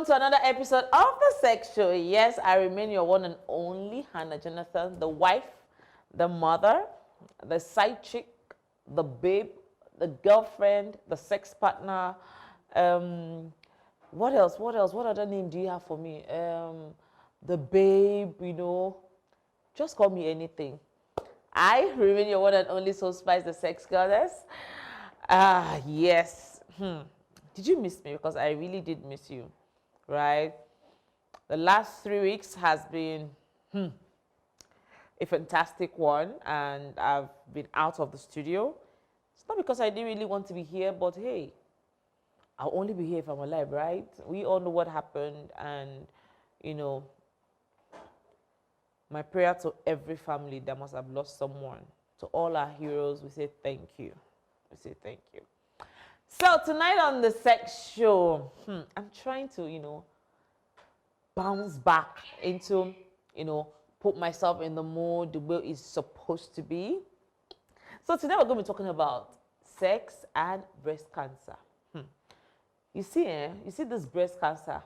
welcome to another episode of The Sex Show. Yes, I remain your one and only Hannah Jonathan, the wife, the mother, the side chick, the babe, the girlfriend, the sex partner. What else? What other name do you have for me? The babe, just call me anything. I remain your one and only Soul Spice, the sex goddess. Yes. Did you miss me? Because I really did miss you, right? The last 3 weeks has been a fantastic one, and I've been out of the studio. It's not because I didn't really want to be here, but hey, I'll only be here if I'm alive, right? We all know what happened, and my prayer to every family that must have lost someone, to all our heroes, we say thank you. We say thank you. So tonight on The Sex Show, I'm trying to, bounce back into, put myself in the mood the way it's supposed to be. So today we're going to be talking about sex and breast cancer. You see this breast cancer,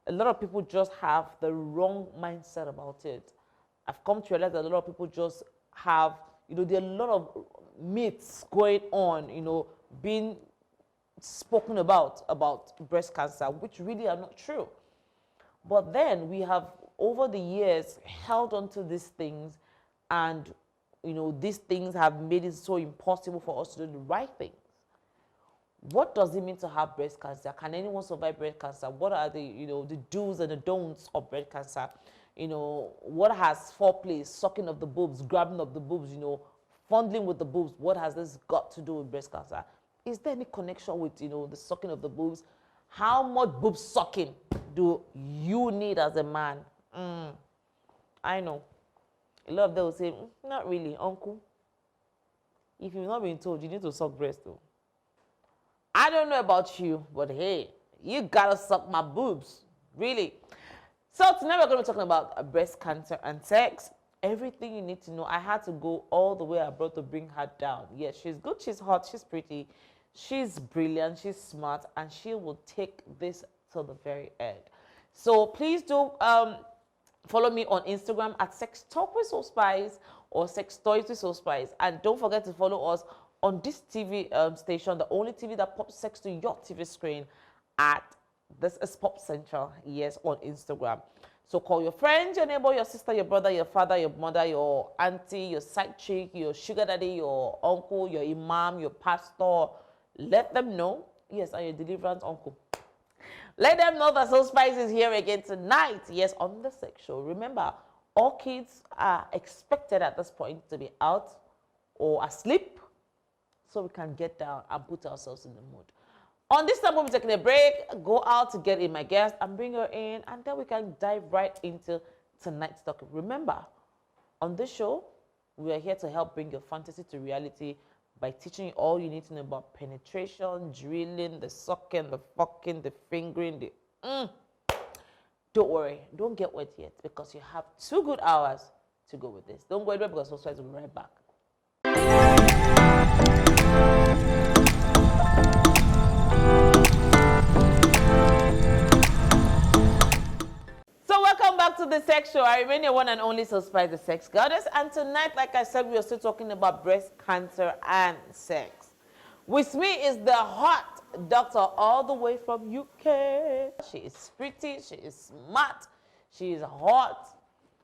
a lot of people just have the wrong mindset about it. I've come to realize that a lot of people just have, there are a lot of myths going on, being spoken about breast cancer, which really are not true. But then we have, over the years, held on to these things, and these things have made it so impossible for us to do the right things. What does it mean to have breast cancer? Can anyone survive breast cancer? What are the do's and the don'ts of breast cancer? What has foreplay, sucking of the boobs, grabbing of the boobs, fondling with the boobs? What has this got to do with breast cancer? Is there any connection with, the sucking of the boobs? How much boob sucking do you need as a man? I know. A lot of them will say, not really, uncle. If you've not been told, you need to suck breast though. I don't know about you, but hey, you gotta suck my boobs, really. So tonight we're gonna be talking about breast cancer and sex. Everything you need to know. I had to go all the way abroad to bring her down. Yes, she's good, she's hot, she's pretty, she's brilliant, she's smart, and she will take this to the very end. So please do follow me on Instagram at Sex Talk with Soul Spice or Sex Toys with Soul Spice. And don't forget to follow us on this TV station, the only TV that pops sex to your TV screen, this is Popcentral, yes, on Instagram. So call your friends, your neighbor, your sister, your brother, your father, your mother, your auntie, your side chick, your sugar daddy, your uncle, your imam, your pastor. Let them know, yes, and your deliverance uncle. Let them know that Soul Spice is here again tonight, yes, on The Sex Show. Remember, all kids are expected at this point to be out or asleep, so we can get down and put ourselves in the mood. On this time, we'll be taking a break, go out to get in my guest and bring her in, and then we can dive right into tonight's topic. Remember, on this show, we are here to help bring your fantasy to reality by teaching you all you need to know about penetration, drilling, the sucking, the fucking, the fingering, the Don't worry, don't get wet yet, because you have 2 good hours to go with this. Don't go anywhere, because Soul Spice will be right back. So welcome back to The Sex Show. I remain your one and only Soul Spice, the sex goddess. And tonight, like I said, we are still talking about breast cancer and sex. With me is the hot doctor all the way from UK. She is pretty, she is smart, she is hot.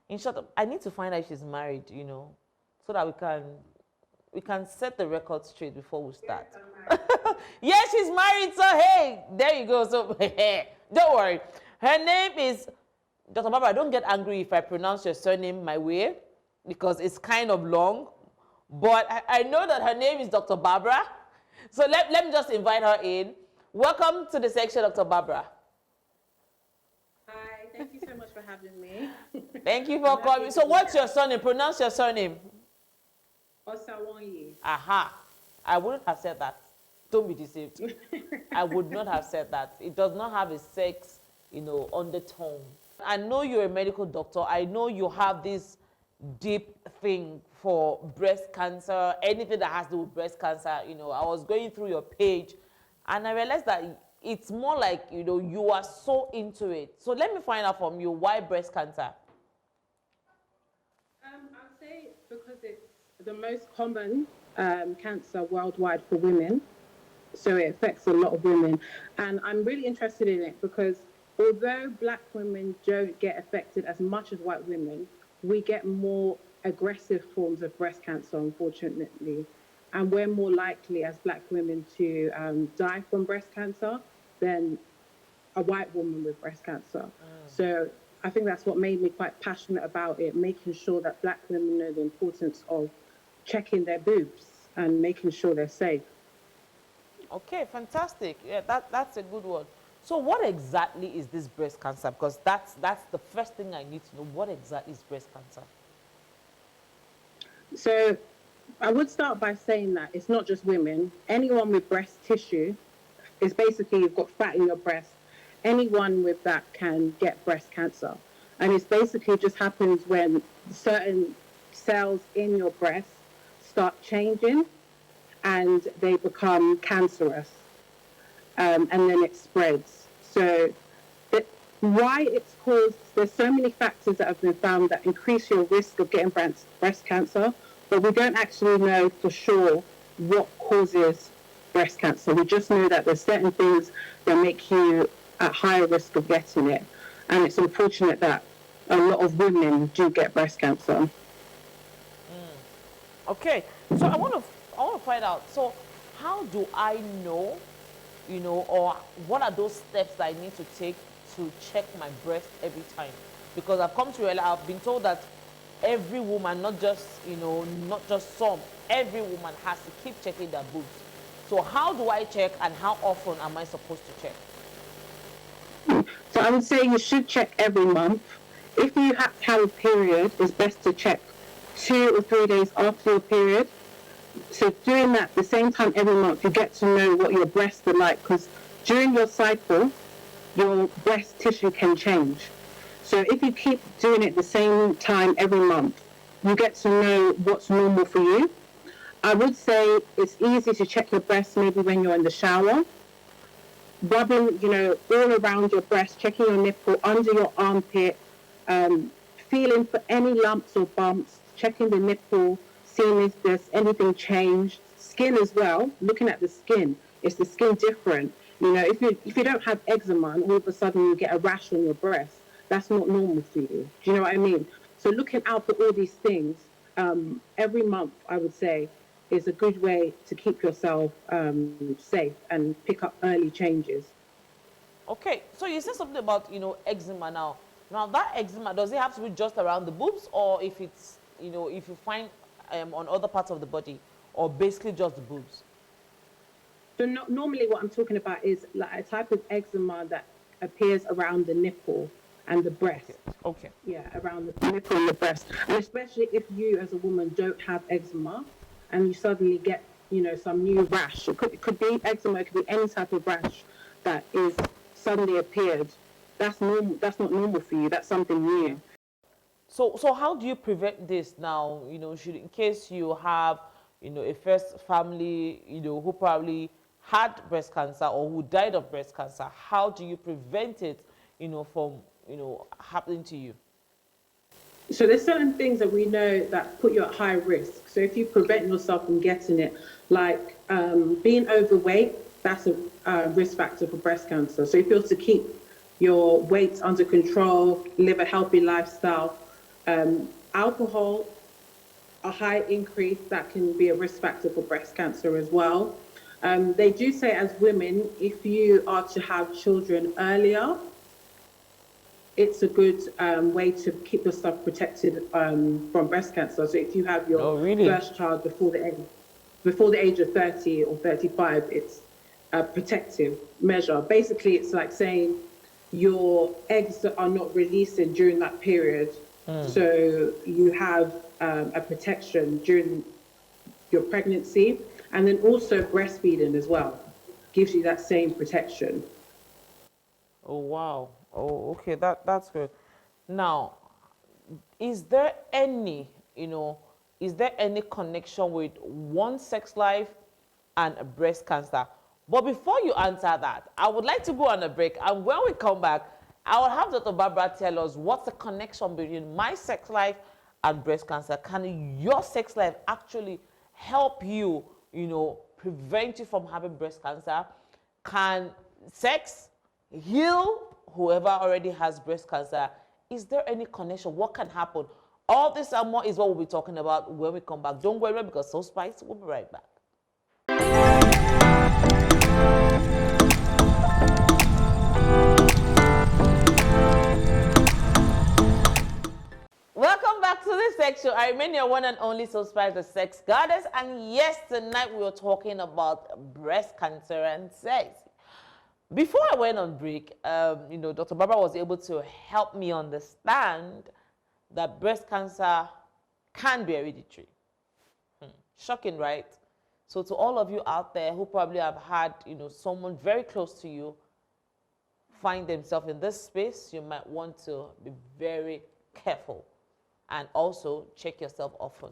In short, I need to find out if she's married, so that we can set the record straight before we start. Yes, she's married, so hey, there you go. So don't worry. Her name is Dr. Barbara. Don't get angry if I pronounce your surname my way, because it's kind of long. But I know that her name is Dr. Barbara. So let me just invite her in. Welcome to the section, Dr. Barbara. Hi, thank you so much for having me. Thank you for coming. So what's your surname? Pronounce your surname. Osawonye. Aha. I wouldn't have said that. Don't be deceived. I would not have said that. It does not have a sex, undertone. I know you're a medical doctor. I know you have this deep thing for breast cancer, anything that has to do with breast cancer. I was going through your page and I realized that it's more like, you know, you are so into it. So let me find out from you, why breast cancer? I'd say because it's the most common cancer worldwide for women. So it affects a lot of women. And I'm really interested in it because although black women don't get affected as much as white women, we get more aggressive forms of breast cancer, unfortunately. And we're more likely as black women to die from breast cancer than a white woman with breast cancer. So I think that's what made me quite passionate about it, making sure that black women know the importance of checking their boobs and making sure they're safe. Okay, fantastic. Yeah, that's a good one. So what exactly is this breast cancer? Because that's the first thing I need to know. What exactly is breast cancer? So I would start by saying that it's not just women. Anyone with breast tissue is basically you've got fat in your breast. Anyone with that can get breast cancer. And it's basically just happens when certain cells in your breast start changing and they become cancerous, and then it spreads. So why it's caused, there's so many factors that have been found that increase your risk of getting breast cancer, but we don't actually know for sure what causes breast cancer. We just know that there's certain things that make you at higher risk of getting it. And it's unfortunate that a lot of women do get breast cancer. Okay, so I want to find out. So how do I know, you know, or what are those steps that I need to take to check my breast every time? Because I've come to realize, I've been told that every woman, not just, you know, not just some, every woman has to keep checking their boobs. So how do I check, and how often am I supposed to check? So I would say you should check every month. If you have a period, it's best to check 2 or 3 days after your period. So doing that the same time every month, you get to know what your breasts are like, because during your cycle, your breast tissue can change. So if you keep doing it the same time every month, you get to know what's normal for you. I would say it's easy to check your breasts maybe when you're in the shower, rubbing, you know, all around your breast, checking your nipple, under your armpit, feeling for any lumps or bumps, checking the nipple, seeing if there's anything changed. Skin as well, looking at the skin. Is the skin different? You know, if you don't have eczema and all of a sudden you get a rash on your breast, that's not normal for you. Do you know what I mean? So looking out for all these things every month, I would say, is a good way to keep yourself safe and pick up early changes. Okay, so you said something about, you know, eczema now. Now that eczema, does it have to be just around the boobs, or if it's, you know, if you find on other parts of the body, or basically just the boobs? So normally what I'm talking about is like a type of eczema that appears around the nipple and the breast. Okay. Yeah, around the nipple and the breast. And especially if you as a woman don't have eczema and you suddenly get, you know, some new rash. It could be eczema, it could be any type of rash that is suddenly appeared. That's normal. That's not normal for you. That's something new. So how do you prevent this now? You know, should, in case you have, you know, a first family, you know, who probably had breast cancer or who died of breast cancer, how do you prevent it, you know, from, you know, happening to you? So there's certain things that we know that put you at high risk. So if you prevent yourself from getting it, like being overweight, that's a risk factor for breast cancer. So if you're to keep your weight under control, live a healthy lifestyle, alcohol, a high increase, that can be a risk factor for breast cancer as well. They do say as women, if you are to have children earlier, it's a good way to keep yourself protected from breast cancer. So if you have your first child before the age of 30 or 35, it's a protective measure. Basically, it's like saying your eggs are not releasing during that period. So you have a protection during your pregnancy, and then also breastfeeding as well gives you that same protection. Oh, wow. Oh, okay, that's good. Now, is there any, you know, is there any connection with one sex life and a breast cancer? But before you answer that, I would like to go on a break. And when we come back, I will have Dr. Barbara tell us what's the connection between my sex life and breast cancer. Can your sex life actually help you, prevent you from having breast cancer? Can sex heal whoever already has breast cancer? Is there any connection? What can happen? All this and more is what we'll be talking about when we come back. Don't worry, because So Spice will be right back. Welcome back to this section. I remain your one and only So Spice, the sex goddess. And yes, tonight we are talking about breast cancer and sex. Before I went on break, Dr. Barbara was able to help me understand that breast cancer can be hereditary. Shocking, right? So to all of you out there who probably have had, someone very close to you find themselves in this space, you might want to be very careful and also check yourself often.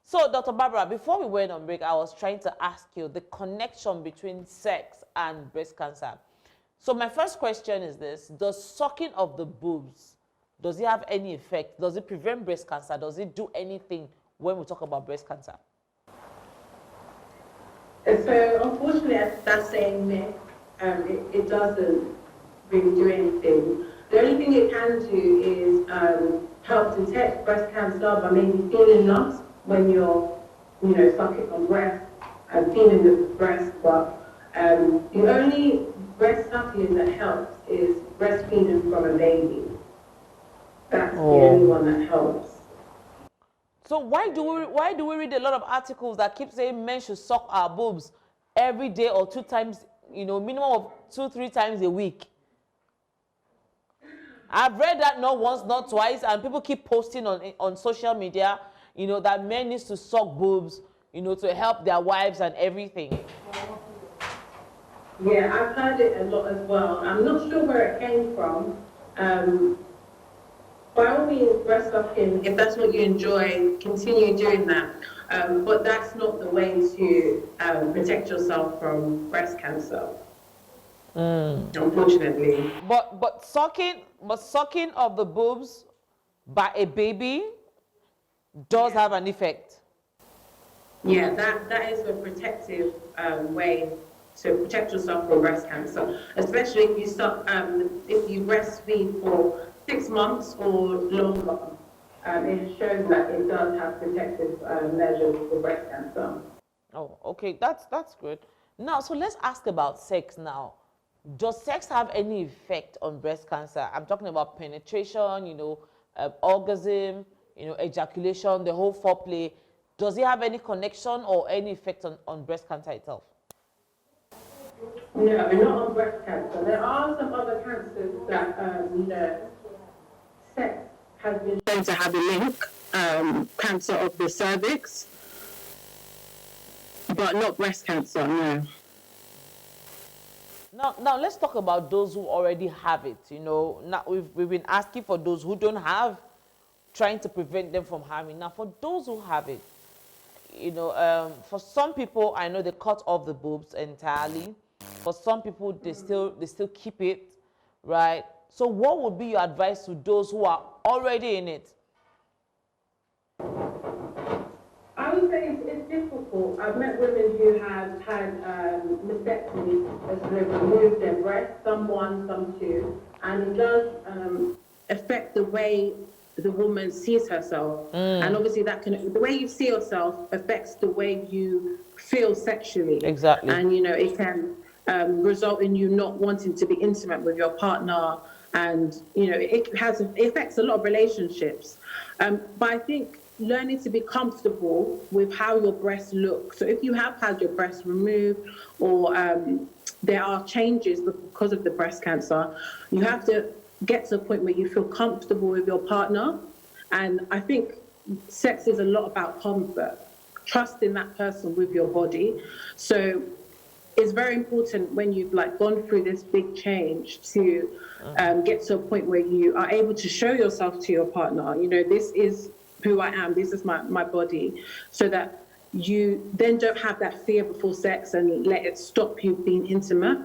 So, Dr. Barbara, before we went on break, I was trying to ask you the connection between sex and breast cancer. So my first question is this: does sucking of the boobs, does it have any effect? Does it prevent breast cancer? Does it do anything when we talk about breast cancer? So unfortunately, that's saying myth. It doesn't really do anything. The only thing it can do is help detect breast cancer by maybe feeling lust when you're, sucking on breast and feeling the breast. But the only breast sucking that helps is breastfeeding from a baby. That's the only one that helps. So why do we read a lot of articles that keep saying men should suck our boobs every day or 2 times, minimum of 2-3 times a week? I've read that not once, not twice, and people keep posting on social media, that men need to suck boobs, to help their wives and everything. Yeah, I've heard it a lot as well. I'm not sure where it came from. By all means, breast sucking, if that's what you enjoy, continue doing that. But that's not the way to protect yourself from breast cancer. Unfortunately. But sucking of the boobs by a baby does have an effect. Yeah, that is a protective way to protect yourself from breast cancer, especially if you breastfeed for 6 months or longer. It shows that it does have protective measures for breast cancer. Oh, okay, that's good. Now, so let's ask about sex now. Does sex have any effect on breast cancer? I'm talking about penetration, orgasm, ejaculation, the whole foreplay. Does it have any connection or any effect on breast cancer itself? No, not on breast cancer. There are some other cancers that, sex has been shown to have a link, cancer of the cervix, but not breast cancer, no. Now let's talk about those who already have it. Now we've been asking for those who don't have, trying to prevent them from having. Now for those who have it, for some people, I know they cut off the boobs entirely. For some people, they still keep it, right? So what would be your advice to those who are already in it? I would say it's difficult. I've met women who have had mastectomies, so they've removed their breasts, some 1, some 2, and it does affect the way the woman sees herself. And obviously the way you see yourself affects the way you feel sexually. Exactly. And, it can result in you not wanting to be intimate with your partner. And, it affects a lot of relationships. But I think learning to be comfortable with how your breasts look. So if you have had your breasts removed or there are changes because of the breast cancer, you have to get to a point where you feel comfortable with your partner. And I think sex is a lot about comfort, trusting that person with your body. So it's very important when you've gone through this big change to get to a point where you are able to show yourself to your partner. This is who I am. This is my body, so that you then don't have that fear before sex and let it stop you being intimate.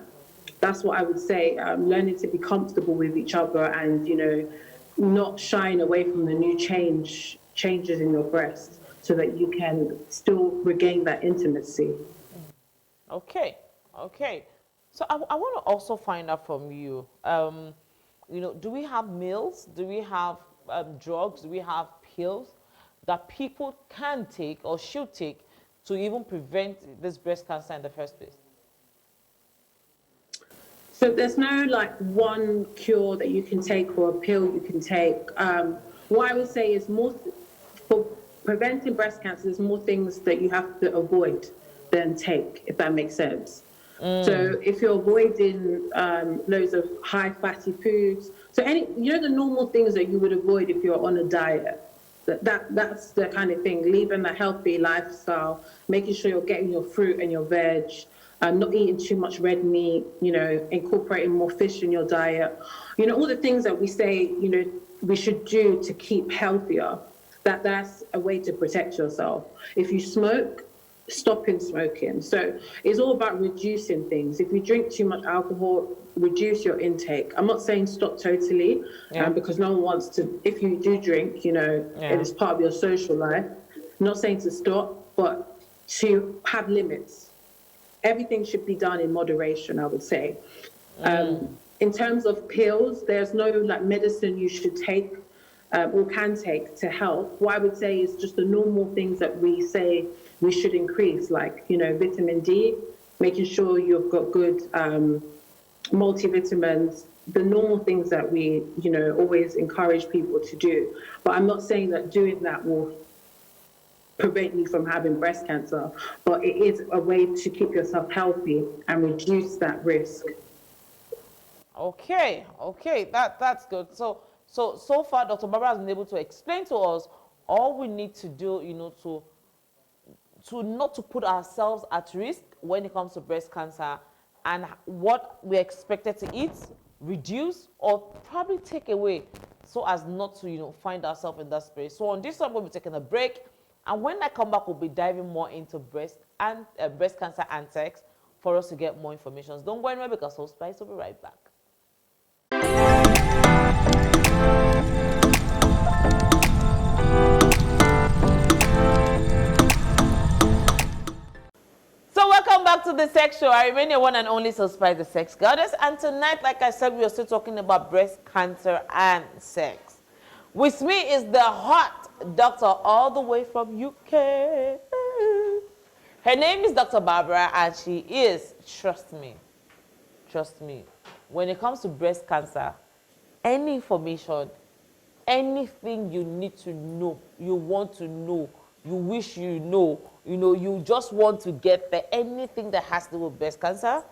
That's what I would say. Learning to be comfortable with each other and, not shying away from the new changes in your breast so that you can still regain that intimacy. Okay. So I want to also find out from you, do we have meals? Do we have drugs? Do we have pills that people can take or should take to even prevent this breast cancer in the first place? So there's no one cure that you can take or a pill you can take. What I would say is for preventing breast cancer, there's more things that you have to avoid than take, if that makes sense. So if you're avoiding loads of high fatty foods, so the normal things that you would avoid if you're on a diet, that's the kind of thing. Living a healthy lifestyle, making sure you're getting your fruit and your veg, not eating too much red meat, incorporating more fish in your diet. All the things that we say, we should do to keep healthier, that's a way to protect yourself. If you smoke, stopping smoking. So it's all about reducing things. If you drink too much alcohol, reduce your intake. I'm not saying stop totally, because no one wants to. If you do drink, it is part of your social life. I'm not saying to stop, but to have limits. Everything should be done in moderation, I would say. In terms of pills, there's no medicine you should take or can take to help. What I would say is just the normal things that we say we should increase, like, vitamin D, making sure you've got good multivitamins, the normal things that we, always encourage people to do. But I'm not saying that doing that will prevent you from having breast cancer, but it is a way to keep yourself healthy and reduce that risk. Okay, that's good. So far, Dr. Barbara has been able to explain to us all we need to do, to not to put ourselves at risk when it comes to breast cancer, and what we're expected to eat, reduce, or probably take away so as not to, find ourselves in that space. So on this one, we'll be taking a break. And when I come back, we'll be diving more into breast cancer and sex for us to get more information. Don't go anywhere because Soul Spice will be right back. So welcome back to the Sex Show. I remain your one and only Soul Spice, the Sex Goddess. And tonight, like I said, we are still talking about breast cancer and sex. With me is the hot doctor all the way from UK. Her name is Dr. Barbara, and she is, trust me, when it comes to breast cancer, any information, anything you need to know, you want to know, you wish you know, you just want to get there, anything that has to do with breast cancer,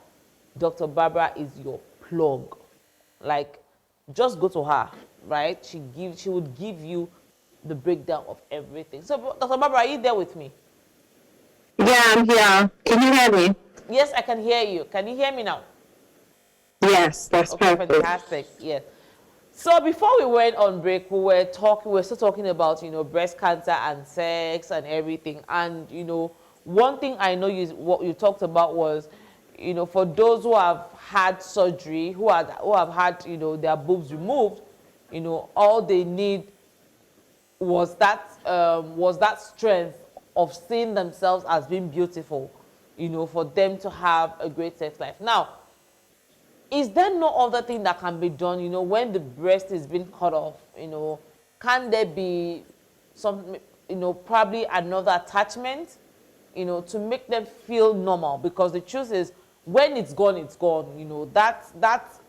Dr. Barbara is your plug. Just go to her, right? She would give you the breakdown of everything. So, Dr. Barbara, are you there with me? Yeah, I'm here. Can you hear me? Yes, I can hear you. Can you hear me now? Yes, that's okay, perfect. Fantastic. Yes. So before we went on break, we were still talking about, breast cancer and sex and everything. And, one thing I know what you talked about was, for those who have had surgery, who have had, their boobs removed, all they need was that strength of seeing themselves as being beautiful, for them to have a great sex life. Now, is there no other thing that can be done, when the breast is being cut off, can there be some, probably another attachment, to make them feel normal? Because the truth is, when it's gone, that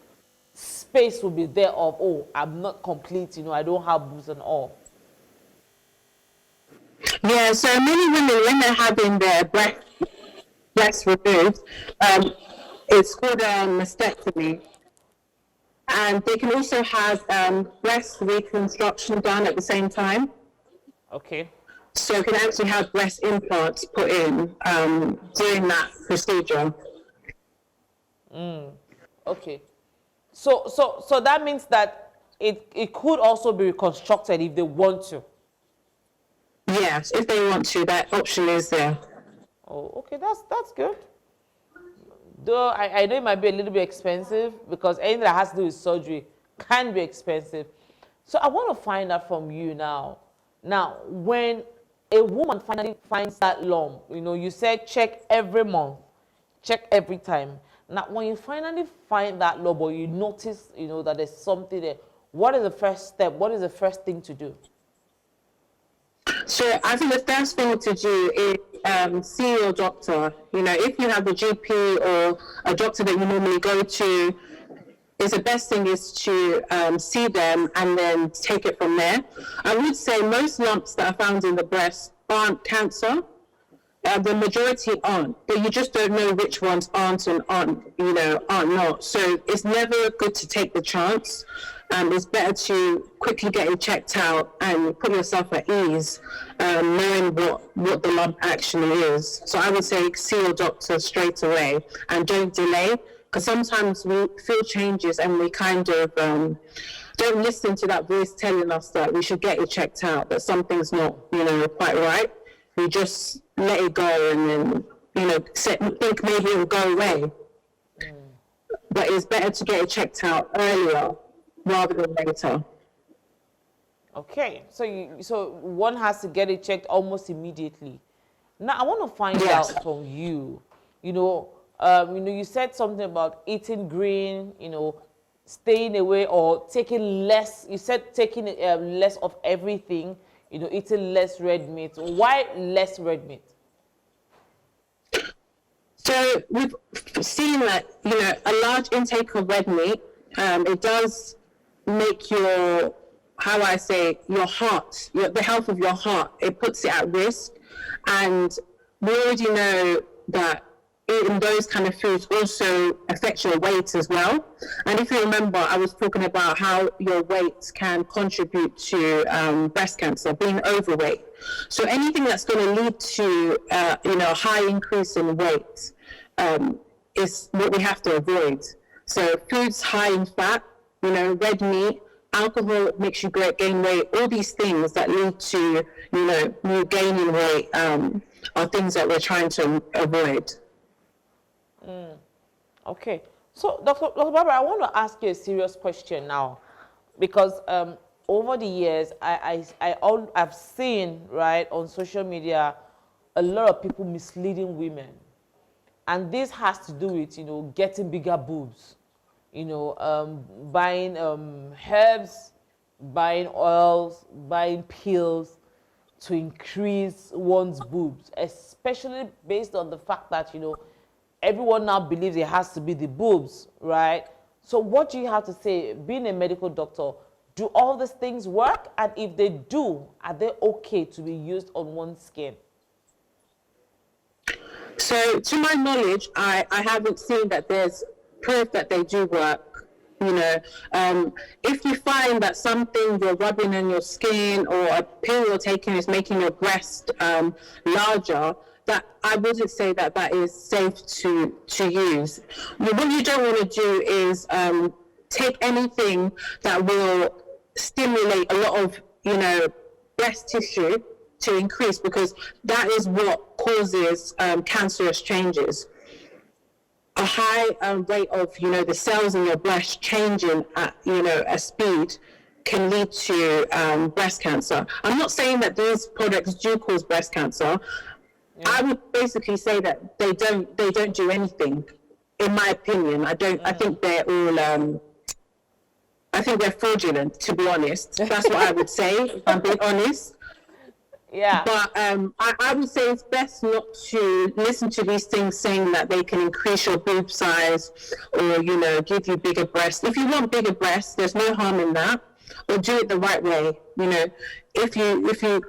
space will be there of, oh, I'm not complete, I don't have boobs and all. Yeah, so many women, when they're having their breasts removed, it's called a mastectomy. And they can also have breast reconstruction done at the same time. Okay. So you can actually have breast implants put in during that procedure. Okay. So that means that it could also be reconstructed if they want to. Yes, if they want to, that option is there. Oh, okay, that's good. Though I know it might be a little bit expensive because anything that has to do with surgery can be expensive. So I want to find out from you now. Now, when a woman finally finds that lump, you said check every month, check every time. Now, when you finally find that lump or you notice, that there's something there, what is the first step? What is the first thing to do? So I think the first thing to do is see your doctor. If you have a GP or a doctor that you normally go to, the best thing is to see them and then take it from there. I would say most lumps that are found in the breast aren't cancer. The majority aren't, but you just don't know which ones aren't and aren't not. So it's never good to take the chance. It's better to quickly get it checked out and put yourself at ease, knowing what the lump actually is. So I would say see your doctor straight away and don't delay, because sometimes we feel changes and we kind of don't listen to that voice telling us that we should get it checked out, that something's not quite right. We just let it go and then think maybe it will go away. But it's better to get it checked out earlier rather than later. Okay, so one has to get it checked almost immediately. Now I want to find out from you. You said something about eating green. Staying away or taking less. You said taking less of everything. Eating less red meat. Why less red meat? So we've seen that, a large intake of red meat, it does make your heart, the health of your heart, it puts it at risk. And we already know that eating those kind of foods also affects your weight as well. And if you remember, I was talking about how your weight can contribute to breast cancer, being overweight. So anything that's going to lead to a high increase in weight is what we have to avoid. So foods high in fat, red meat, alcohol makes you gain weight. All these things that lead to you gaining weight are things that we're trying to avoid. Okay, so Dr. Barbara, I want to ask you a serious question now, because over the years I've seen on social media a lot of people misleading women, and this has to do with getting bigger boobs, buying herbs, buying oils, buying pills to increase one's boobs, especially based on the fact that everyone now believes it has to be the boobs, right? So what do you have to say, being a medical doctor, do all these things work? And if they do, are they okay to be used on one's skin? So to my knowledge, I haven't seen that there's proof that they do work. If you find that something you're rubbing on your skin or a pill you're taking is making your breast larger, that I wouldn't say that is safe to use. What you don't want to do is take anything that will stimulate a lot of breast tissue to increase, because that is what causes cancerous changes. A high rate of the cells in your breast changing at a speed can lead to breast cancer. I'm not saying that these products do cause breast cancer. I would basically say that they don't do anything, in my opinion. I think they're all I think they're fraudulent, to be honest. That's what I would say, if I'm being honest. Yeah. But I would say it's best not to listen to these things saying that they can increase your boob size or give you bigger breasts. If you want bigger breasts, there's no harm in that. Or do it the right way. If you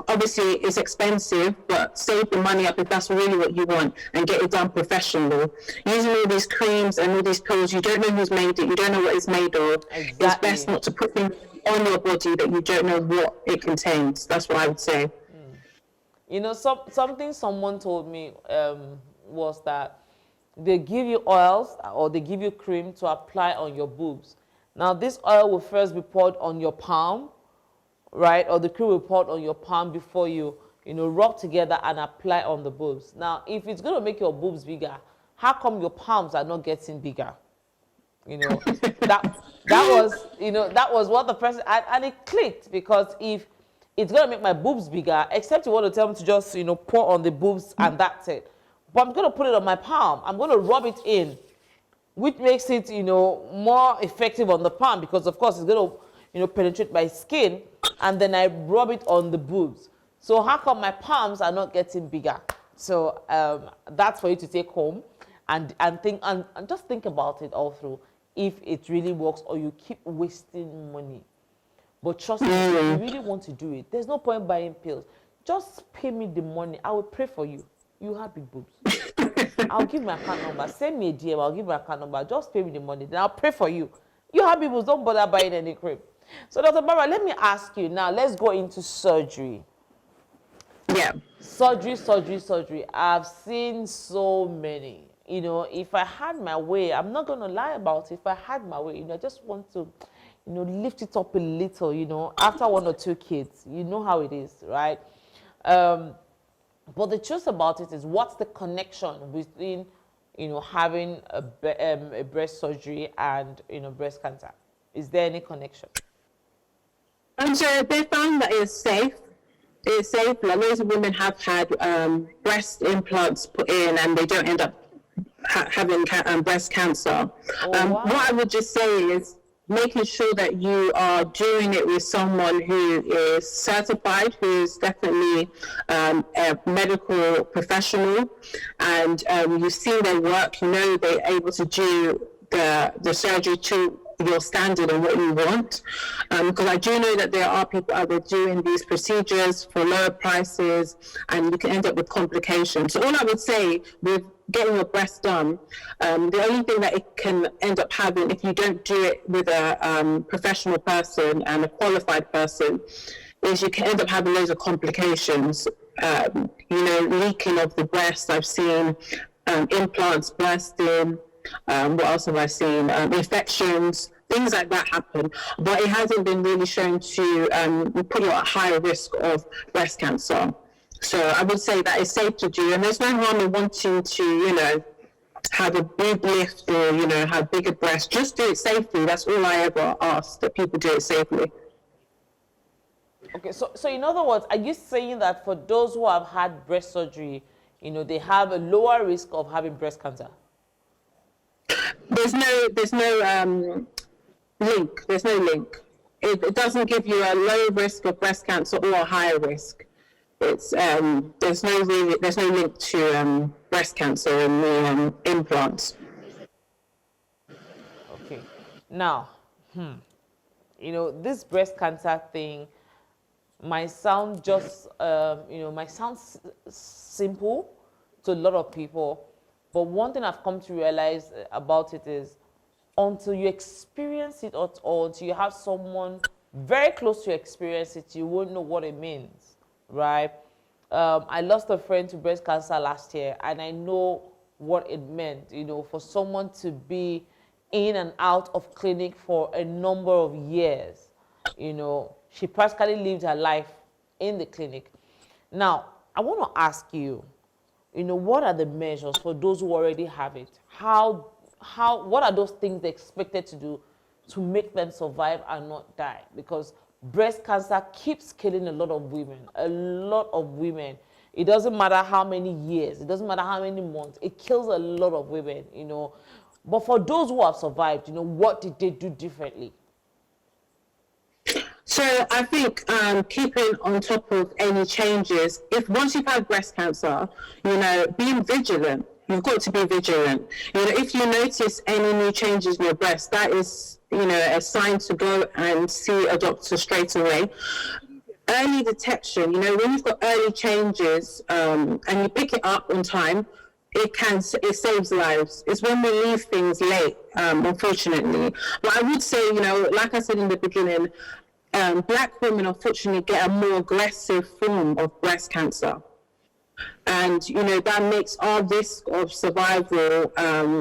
obviously it's expensive, but save the money up if that's really what you want and get it done professionally. Using all these creams and all these pills, you don't know who's made it, you don't know what it's made of. Exactly. It's best not to put things on your body that you don't know what it contains. That's what I would say. Something someone told me was that they give you oils or they give you cream to apply on your boobs. Now, this oil will first be poured on your palm, right? Or the cream will be poured on your palm before you rub together and apply on the boobs. Now, if it's going to make your boobs bigger, how come your palms are not getting bigger? That was what the person, and it clicked, because if it's going to make my boobs bigger, except you want to tell me to just, pour on the boobs and that's it. But I'm going to put it on my palm. I'm going to rub it in, which makes it, more effective on the palm, because of course it's going to, penetrate my skin, and then I rub it on the boobs. So how come my palms are not getting bigger? So that's for you to take home and think, and just think about it all through, if it really works, or you keep wasting money. But trust me, if you really want to do it, there's no point buying pills. Just pay me the money. I will pray for you. You have big boobs. I'll give my account number. Send me a DM. I'll give my account number. Just pay me the money. Then I'll pray for you. You have big boobs. Don't bother buying any cream. So, Dr. Barbara, let me ask you now. Let's go into surgery. Yeah. Surgery. I've seen so many. If I had my way, I'm not going to lie about it. If I had my way, I just want to, lift it up a little, after 1 or 2 kids. You know how it is, right? But the truth about it is, what's the connection between, having a breast surgery and, breast cancer? Is there any connection? And so they found that it's safe. It's safe. Like, loads of women have had breast implants put in, and they don't end up having breast cancer. Oh, wow. What I would just say is making sure that you are doing it with someone who is certified, who is definitely a medical professional, and you've seen their work, they're able to do the surgery to your standard and what you want, because I do know that there are people out there doing these procedures for lower prices, and you can end up with complications. So all I would say with getting your breast done, the only thing that it can end up having, if you don't do it with a professional person and a qualified person, is you can end up having loads of complications. Leaking of the breast. I've seen implants bursting. What else have I seen? Infections, things like that happen. But it hasn't been really shown to put you at higher risk of breast cancer. So I would say that it's safe to do, and there's no harm in wanting to, have a boob lift or, have bigger breasts. Just do it safely. That's all I ever ask, that people do it safely. Okay, so in other words, are you saying that for those who have had breast surgery, they have a lower risk of having breast cancer? There's no link. There's no link. It doesn't give you a low risk of breast cancer or a higher risk. It's there's no link to breast cancer in the implants. Okay, now, this breast cancer thing might sound just simple to a lot of people, but one thing I've come to realize about it is, until you experience it, or until you have someone very close to experience it, you won't know what it means, right? I lost a friend to breast cancer last year, and I know what it meant, for someone to be in and out of clinic for a number of years. She practically lived her life in the clinic. Now, I want to ask you, what are the measures for those who already have it? What are those things they're expected to do to make them survive and not die? Because breast cancer keeps killing a lot of women. It doesn't matter how many years, it doesn't matter how many months, it kills a lot of women, But for those who have survived, what did they do differently? So I think keeping on top of any changes, once you've had breast cancer, being vigilant. You've got to be vigilant. If you notice any new changes in your breast, that is, a sign to go and see a doctor straight away. Early detection, when you've got early changes and you pick it up on time, it saves lives. It's when we leave things late, unfortunately. But I would say, like I said in the beginning, Black women unfortunately get a more aggressive form of breast cancer. And, that makes our risk of survival,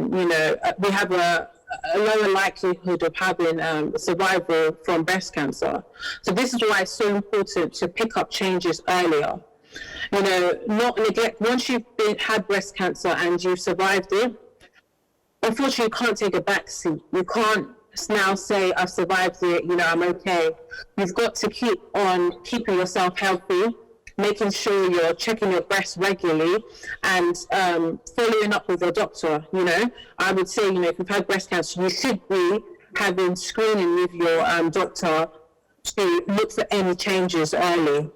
we have a lower likelihood of having survival from breast cancer. So this is why it's so important to pick up changes earlier. You know, not neglect. Once you've had breast cancer and you've survived it, unfortunately, you can't take a back seat. You can't now say, I've survived it, you know, I'm okay. You've got to keep on keeping yourself healthy, making sure you're checking your breasts regularly and following up with your doctor, you know. I would say, you know, if you've had breast cancer, you should be having screening with your doctor to look for any changes early.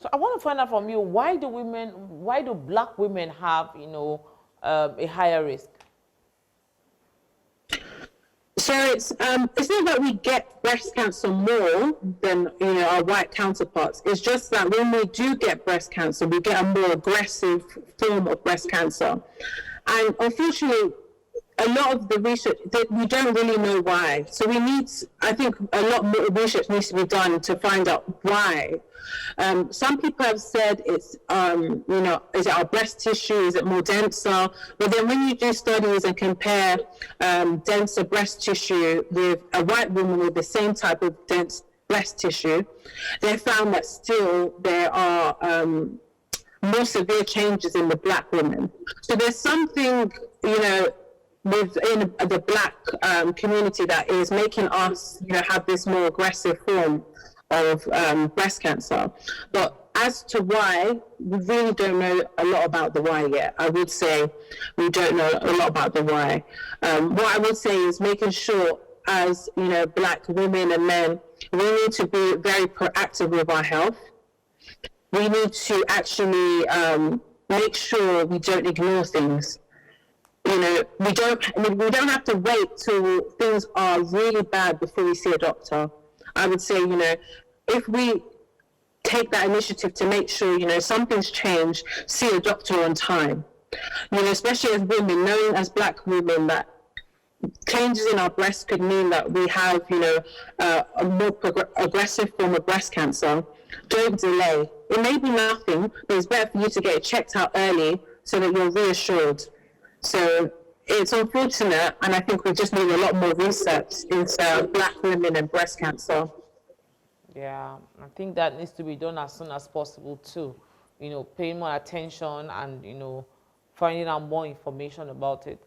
So I want to find out from you, why do black women have, you know, a higher risk? So it's not that we get breast cancer more than, you know, our white counterparts. It's just that when we do get breast cancer, we get a more aggressive form of breast cancer. And unfortunately, a lot of the research, we don't really know why. So we need, I think a lot more research needs to be done to find out why. Some people have said it's, you know, is it our breast tissue? Is it more denser? But then when you do studies and compare denser breast tissue with a white woman with the same type of dense breast tissue, they found that still there are more severe changes in the black women. So there's something, you know, within the black community that is making us, you know, have this more aggressive form of breast cancer. But as to why, we really don't know a lot about the why yet. I would say we don't know a lot about the why. What I would say is making sure, as you know, black women and men, we need to be very proactive with our health. We need to actually make sure we don't ignore things. You know, we don't have to wait till things are really bad before we see a doctor. I would say, you know, if we take that initiative to make sure, you know, something's changed, see a doctor on time. You know, especially as women, knowing as black women that changes in our breasts could mean that we have, you know, a more aggressive form of breast cancer. Don't delay. It may be nothing, but it's better for you to get it checked out early so that you're reassured. So it's unfortunate, and I think we just need a lot more research into black women and breast cancer. Yeah, I think that needs to be done as soon as possible too. You know, paying more attention and, you know, finding out more information about it.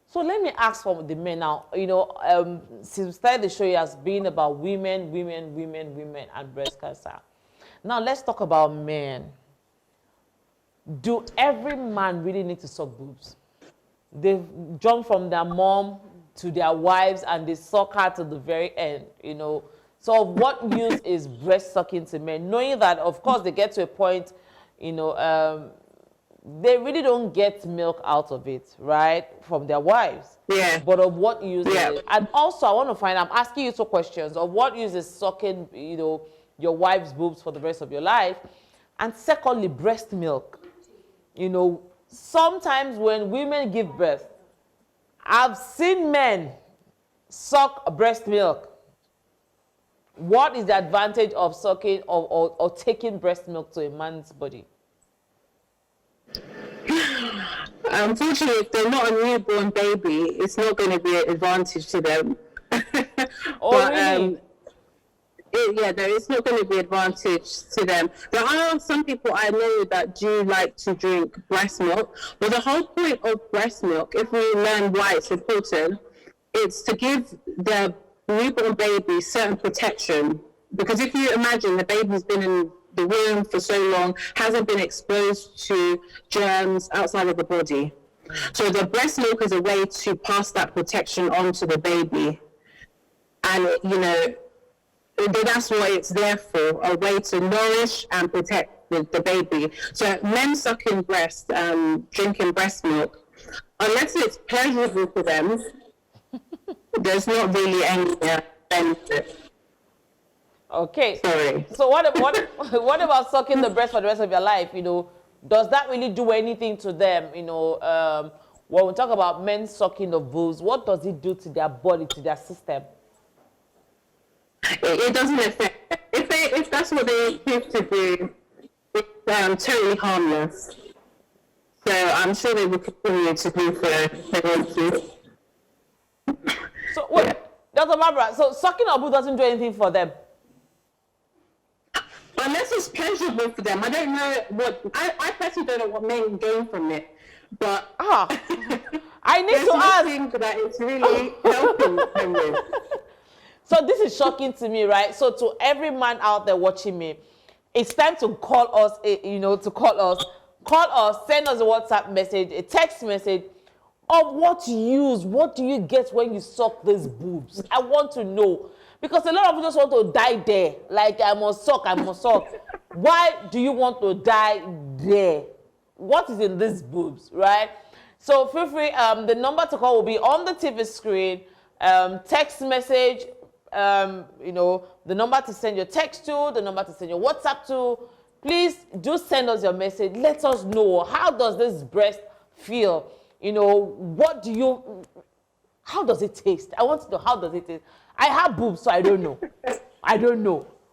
So let me ask for the men now. You know, since we started the show, it has been about women, and breast cancer. Now let's talk about men. Do every man really need to suck boobs? They jump from their mom to their wives and they suck her to the very end, you know. So what use is breast sucking to men? Knowing that, of course, they get to a point, you know, they really don't get milk out of it, right, from their wives. Yeah. But of what use is it? And also, I want to find, I'm asking you two questions. Of what use is sucking, you know, your wife's boobs for the rest of your life? And secondly, breast milk. You know, sometimes when women give birth, I've seen men suck breast milk. What is the advantage of sucking or taking breast milk to a man's body? Unfortunately, if they're not a newborn baby, it's not going to be an advantage to them. Oh, but, really? It's not going to be an advantage to them. There are some people I know that do like to drink breast milk, but the whole point of breast milk, if we learn why it's important, it's to give the newborn baby certain protection. Because if you imagine the baby's been in the womb for so long, hasn't been exposed to germs outside of the body. So the breast milk is a way to pass that protection on to the baby. And, you know, that's what it's there for, a way to nourish and protect the baby. So men sucking breast, drinking breast milk, unless it's pleasurable for them, there's not really any benefit. Okay. Sorry. So what about sucking the breast for the rest of your life? You know, does that really do anything to them? You know, when we talk about men sucking the boobs, what does it do to their body, to their system? It doesn't affect. If that's what they choose to do, it's totally harmless. So I'm sure they will continue to do so if they want to. So wait, Dr. Barbara, so sucking a boob doesn't do anything for them? unless it's pleasurable for them. I don't know what, I personally don't know what men gain from it, but I need to ask. That it's really helping them with. So this is shocking to me, right? So to every man out there watching me, it's time to call us, call us, send us a WhatsApp message, a text message of what you use. What do you get when you suck these boobs? I want to know. Because a lot of you just want to die there. Like, I must suck. Why do you want to die there? What is in these boobs, right? So feel free, the number to call will be on the TV screen. Text message, the number to send your text to, the number to send your WhatsApp to. Please do send us your message. Let us know, how does this breast feel? How does it taste? I want to know, how does it taste? I have boobs, so I don't know.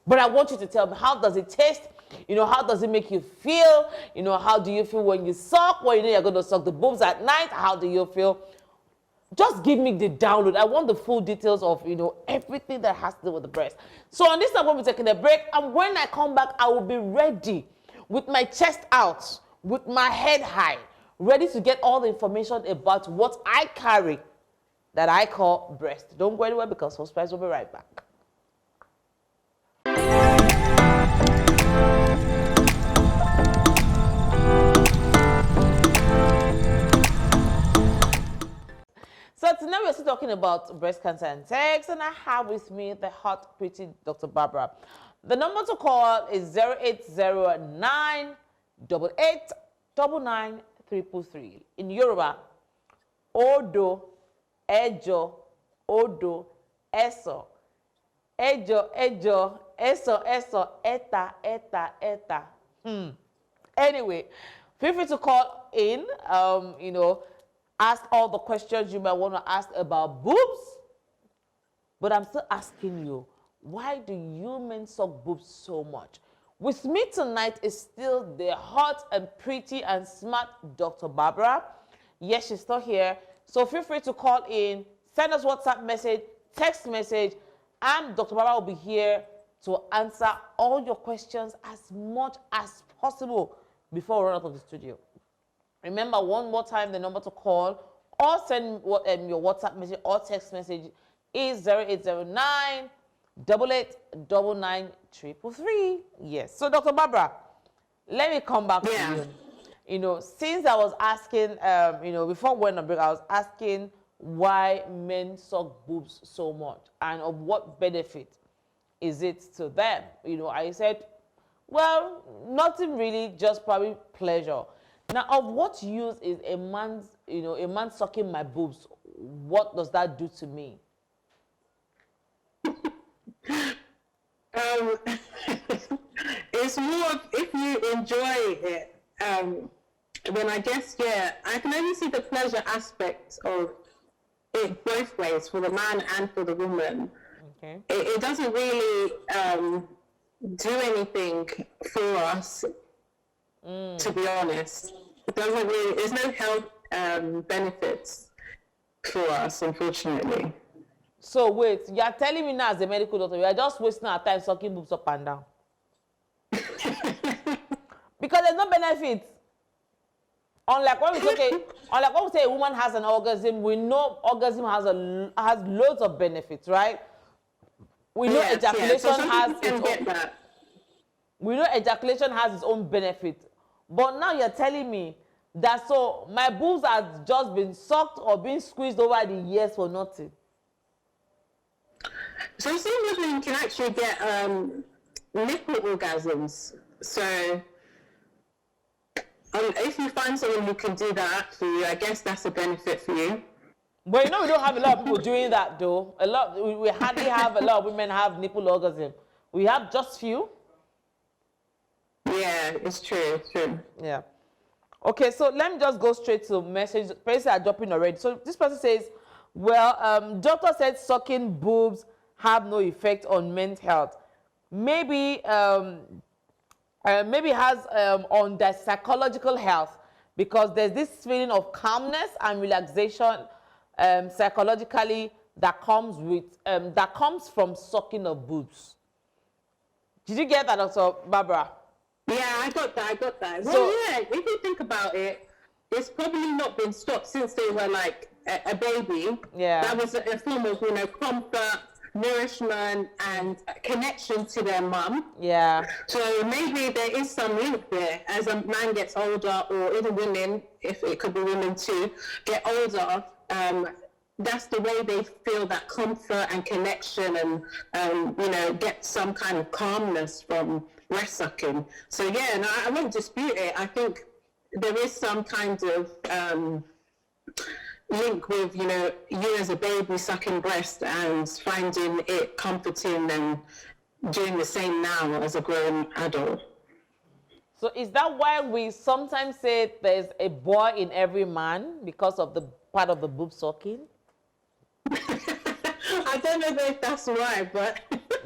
But I want you to tell me, how does it taste? How does it make you feel? How do you feel when you suck? Well, you're going to suck the boobs at night. How do you feel? Just give me the download. I want the full details of, everything that has to do with the breast. So on this time, we'll be taking a break. And when I come back, I will be ready with my chest out, with my head high, ready to get all the information about what I carry that I call breast. Don't go anywhere, because Host Price will be right back. So tonight we're still talking about breast cancer and sex, and I have with me the hot, pretty Dr. Barbara. The number to call is 0809 8899 In Yoruba, Odo, Ejo, Odo, Eso. Ejo, Ejo, Eso, Eso, Eta, Eta, Eta. Anyway, feel free to call in, ask all the questions you might want to ask about boobs. But I'm still asking you, why do you men suck boobs so much? With me tonight is still the hot and pretty and smart Dr. Barbara. Yes, she's still here. So feel free to call in, send us WhatsApp message, text message, and Dr. Barbara will be here to answer all your questions as much as possible before we run out of the studio. Remember, one more time, the number to call or send your WhatsApp message or text message is 0809 8899 Yes. So, Dr. Barbara, let me come back to you. Since I was asking, before we went on break, I was asking why men suck boobs so much and of what benefit is it to them. I said, well, nothing really, just probably pleasure. Now, of what use is a man sucking my boobs? What does that do to me? It's more of if you enjoy it. Then I guess, I can only see the pleasure aspect of it both ways, for the man and for the woman. Okay. It doesn't really do anything for us, to be honest. It doesn't really, there's no health benefits for us, unfortunately. So wait, you are telling me now as a medical doctor, we are just wasting our time sucking boobs up and down? Because there's no benefit. Unlike when we say a woman has an orgasm, we know orgasm has loads of benefits, right? We know ejaculation has its own benefit. But now you're telling me that so my boobs have just been sucked or been squeezed over the years for nothing. So some women can actually get nipple orgasms. So if you find someone who can do that for you, I guess that's a benefit for you. But we don't have a lot of people doing that though. We hardly have a lot of women have nipple orgasm. We have just few. Yeah, it's true. Yeah. Okay, so let me just go straight to message. People are dropping already. So this person says, well, doctor said sucking boobs have no effect on men's health. Maybe has on their psychological health, because there's this feeling of calmness and relaxation psychologically that comes from sucking of boobs. Did you get that, Dr. Barbara? Yeah, I got that. So, Well, yeah, if you think about it, it's probably not been stopped since they were like a baby. Yeah. That was a form of, comfort, nourishment, and connection to their mum. Yeah. So maybe there is some link there as a man gets older, or even women, if it could be women too, get older. That's the way they feel that comfort and connection, and get some kind of calmness from breast sucking. So yeah, no, I won't dispute it. I think there is some kind of link with you as a baby sucking breast and finding it comforting and doing the same now as a grown adult. So is that why we sometimes say there's a boy in every man because of the part of the boob sucking? I don't know if that's right, but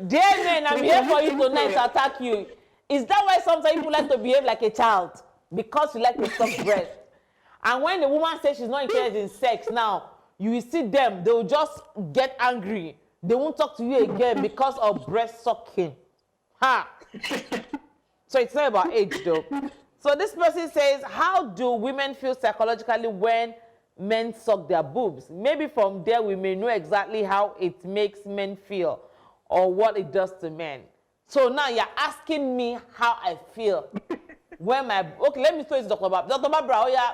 dear men, I'm here for you tonight to attack you. Is that why sometimes people like to behave like a child? Because you like to suck breast. And when the woman says she's not interested in sex now, you will see them, they will just get angry. They won't talk to you again because of breast sucking. Ha! So it's not about age though. So this person says, how do women feel psychologically when men suck their boobs? Maybe from there we may know exactly how it makes men feel or what it does to men. So now you're asking me how I feel when okay, let me throw it to Dr. Barbara. Dr. Barbara, oh yeah,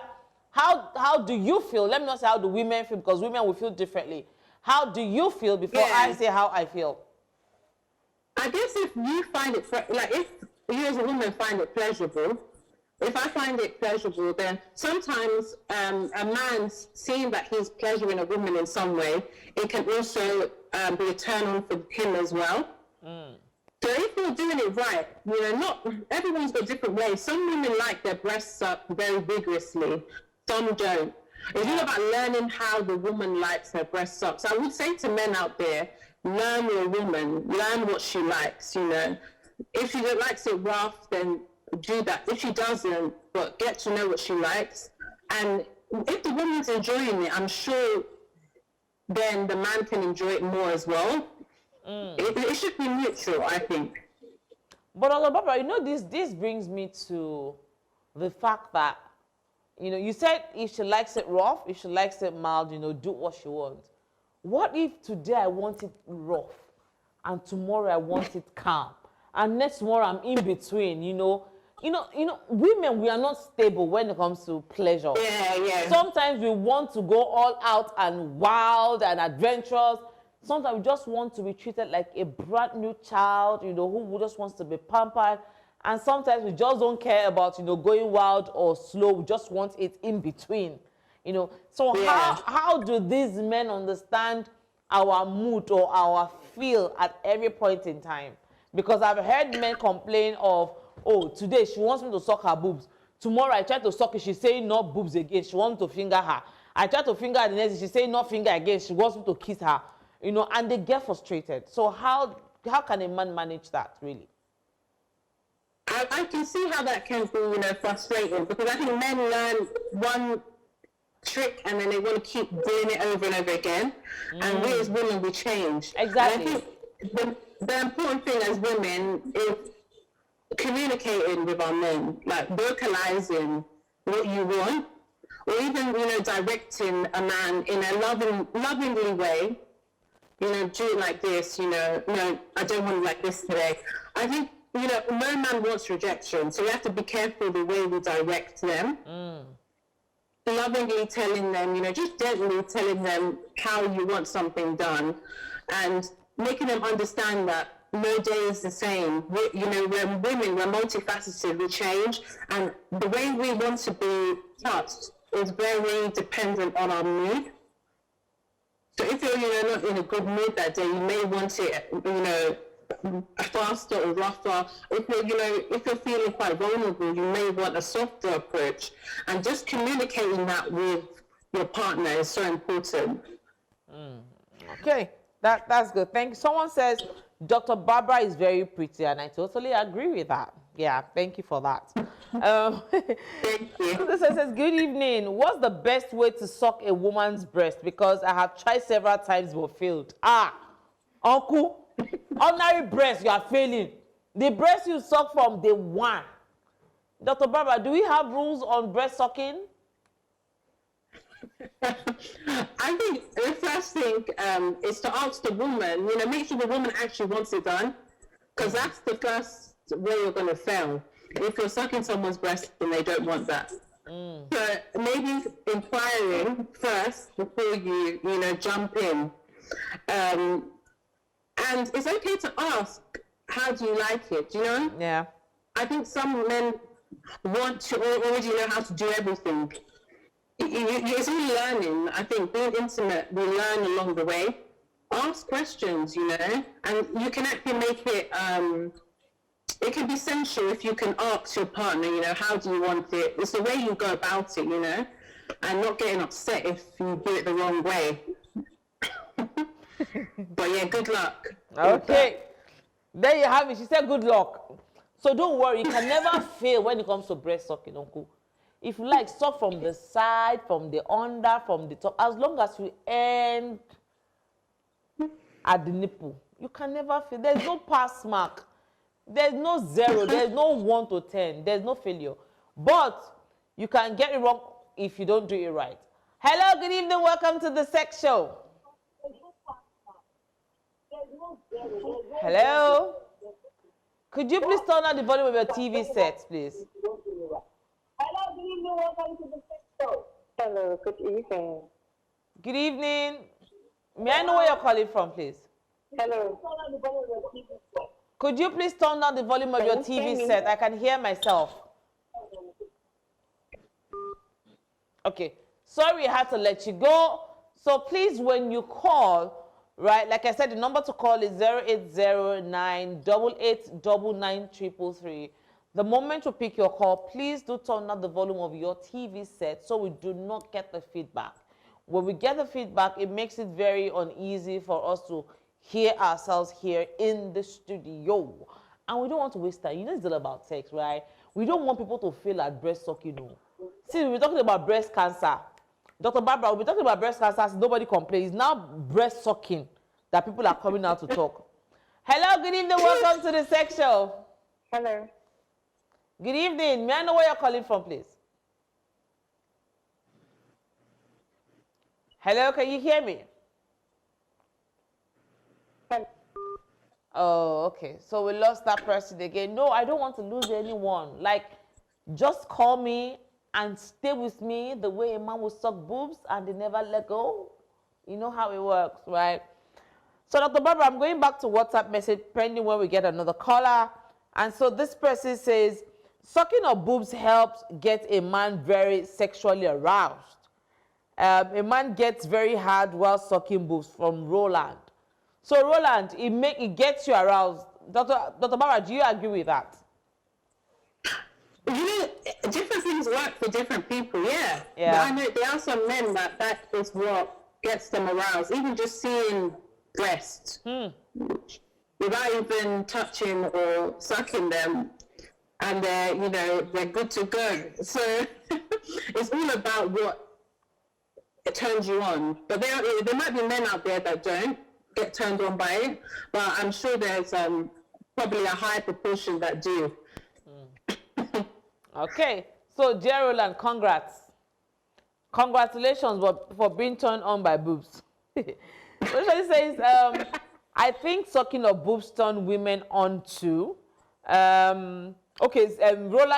how do you feel? Let me not say how do women feel, because women will feel differently. How do you feel before I say how I feel? I guess if you find it, if you as a woman find it pleasurable, if I find it pleasurable, then sometimes a man seeing that he's pleasuring a woman in some way, it can also be a turn on for him as well. So if you're doing it right, not everyone's got different ways. Some women like their breasts sucked very vigorously, some don't. It's all about learning how the woman likes her breast sucked. So I would say to men out there, learn your woman, learn what she likes. If she likes it rough, then do that. If she doesn't, but get to know what she likes. And if the woman's enjoying it, I'm sure then the man can enjoy it more as well. It should be mutual, I think. But Barbara, this brings me to the fact that, you said if she likes it rough, if she likes it mild, do what she wants. What if today I want it rough and tomorrow I want it calm and next tomorrow I'm in between, women, we are not stable when it comes to pleasure. Yeah. Sometimes we want to go all out and wild and adventurous. Sometimes we just want to be treated like a brand new child, who just wants to be pampered. And sometimes we just don't care about, going wild or slow. We just want it in between, So how do these men understand our mood or our feel at every point in time? Because I've heard men complain of, oh, today she wants me to suck her boobs. Tomorrow I try to suck it, she's saying no boobs again. She wants me to finger her. I try to finger her the next day, she's saying no finger again. She wants me to kiss her. And they get frustrated. So how can a man manage that, really? I can see how that can be, frustrating, because I think men learn one trick and then they want to keep doing it over and over again. And we as women, we change. Exactly. And I think the important thing as women is communicating with our men, like vocalizing what you want, or even, directing a man in a lovingly way. Do it like this, no, I don't want it like this today. I think, no man wants rejection, so we have to be careful the way we direct them. Lovingly telling them, just gently telling them how you want something done, and making them understand that no day is the same. We're women, we're multifaceted, we change, and the way we want to be touched is very dependent on our mood. So if you're not in a good mood that day, you may want it, faster or rougher. If you're feeling quite vulnerable, you may want a softer approach. And just communicating that with your partner is so important. Okay, that's good. Thank you. Someone says Dr. Barbara is very pretty, and I totally agree with that. Yeah, thank you for that. Thank you. This says, good evening. What's the best way to suck a woman's breast? Because I have tried several times but failed. Uncle, ordinary breast, you are failing. The breast you suck from day one. Dr. Barbara, do we have rules on breast sucking? I think the first thing is to ask the woman, make sure the woman actually wants it done, because that's the first way you're going to fail. If you're sucking someone's breast and they don't want that. So maybe inquiring first before you jump in. And it's okay to ask, how do you like it, Yeah. I think some men want to already know how to do everything. It's all learning. I think being intimate, we learn along the way. Ask questions, and you can actually make it, it can be sensual if you can ask your partner, how do you want it? It's the way you go about it, and not getting upset if you do it the wrong way. But yeah, good luck. Okay. There you have it. She said good luck. So don't worry, you can never fail when it comes to breast sucking, uncle. If you like, suck from the side, from the under, from the top, as long as you end at the nipple, you can never fail. There's no pass mark. There's no 0. There's no 1 to 10. There's no failure. But you can get it wrong if you don't do it right. Hello, good evening. Welcome to the sex show. Hello? Could you please turn on the volume of your TV set, please? Hello, good evening. Welcome to the sex show. Hello, good evening. Good evening. May I know where you're calling from, please? Hello. Could you please turn down the volume of your TV set? I can hear myself. Okay. Sorry I had to let you go. So please, when you call, right, like I said, the number to call is 0809-8899-333. The moment you pick your call, please do turn down the volume of your TV set so we do not get the feedback. When we get the feedback, it makes it very uneasy for us to hear ourselves here in the studio. And we don't want to waste time. It's all about sex, right? We don't want people to feel like breast sucking. See, we're talking about breast cancer. Dr. Barbara, we'll be talking about breast cancer. Nobody complains. It's now breast sucking that people are coming out to talk. Hello, good evening. Welcome to the sex show. Hello. Good evening. May I know where you're calling from, please? Hello, can you hear me? Hello. Oh, okay. So we lost that person again. No, I don't want to lose anyone. Like, just call me and stay with me the way a man will suck boobs and they never let go. You know how it works, right? So, Dr. Barbara, I'm going back to WhatsApp message pending when we get another caller. And so this person says, sucking of boobs helps get a man very sexually aroused. A man gets very hard while sucking boobs, from Roland. So Roland, it gets you aroused. Dr. Barbara, do you agree with that? Different things work for different people, yeah. Yeah. But I know there are some men that is what gets them aroused, even just seeing breasts. Without even touching or sucking them, and they're good to go. So it's all about what it turns you on. But there might be men out there that don't get turned on by it, but I'm sure there's probably a high proportion that do. Okay, so dear Roland, congratulations for being turned on by boobs. So he says, I think sucking of boobs turn women on too. Roland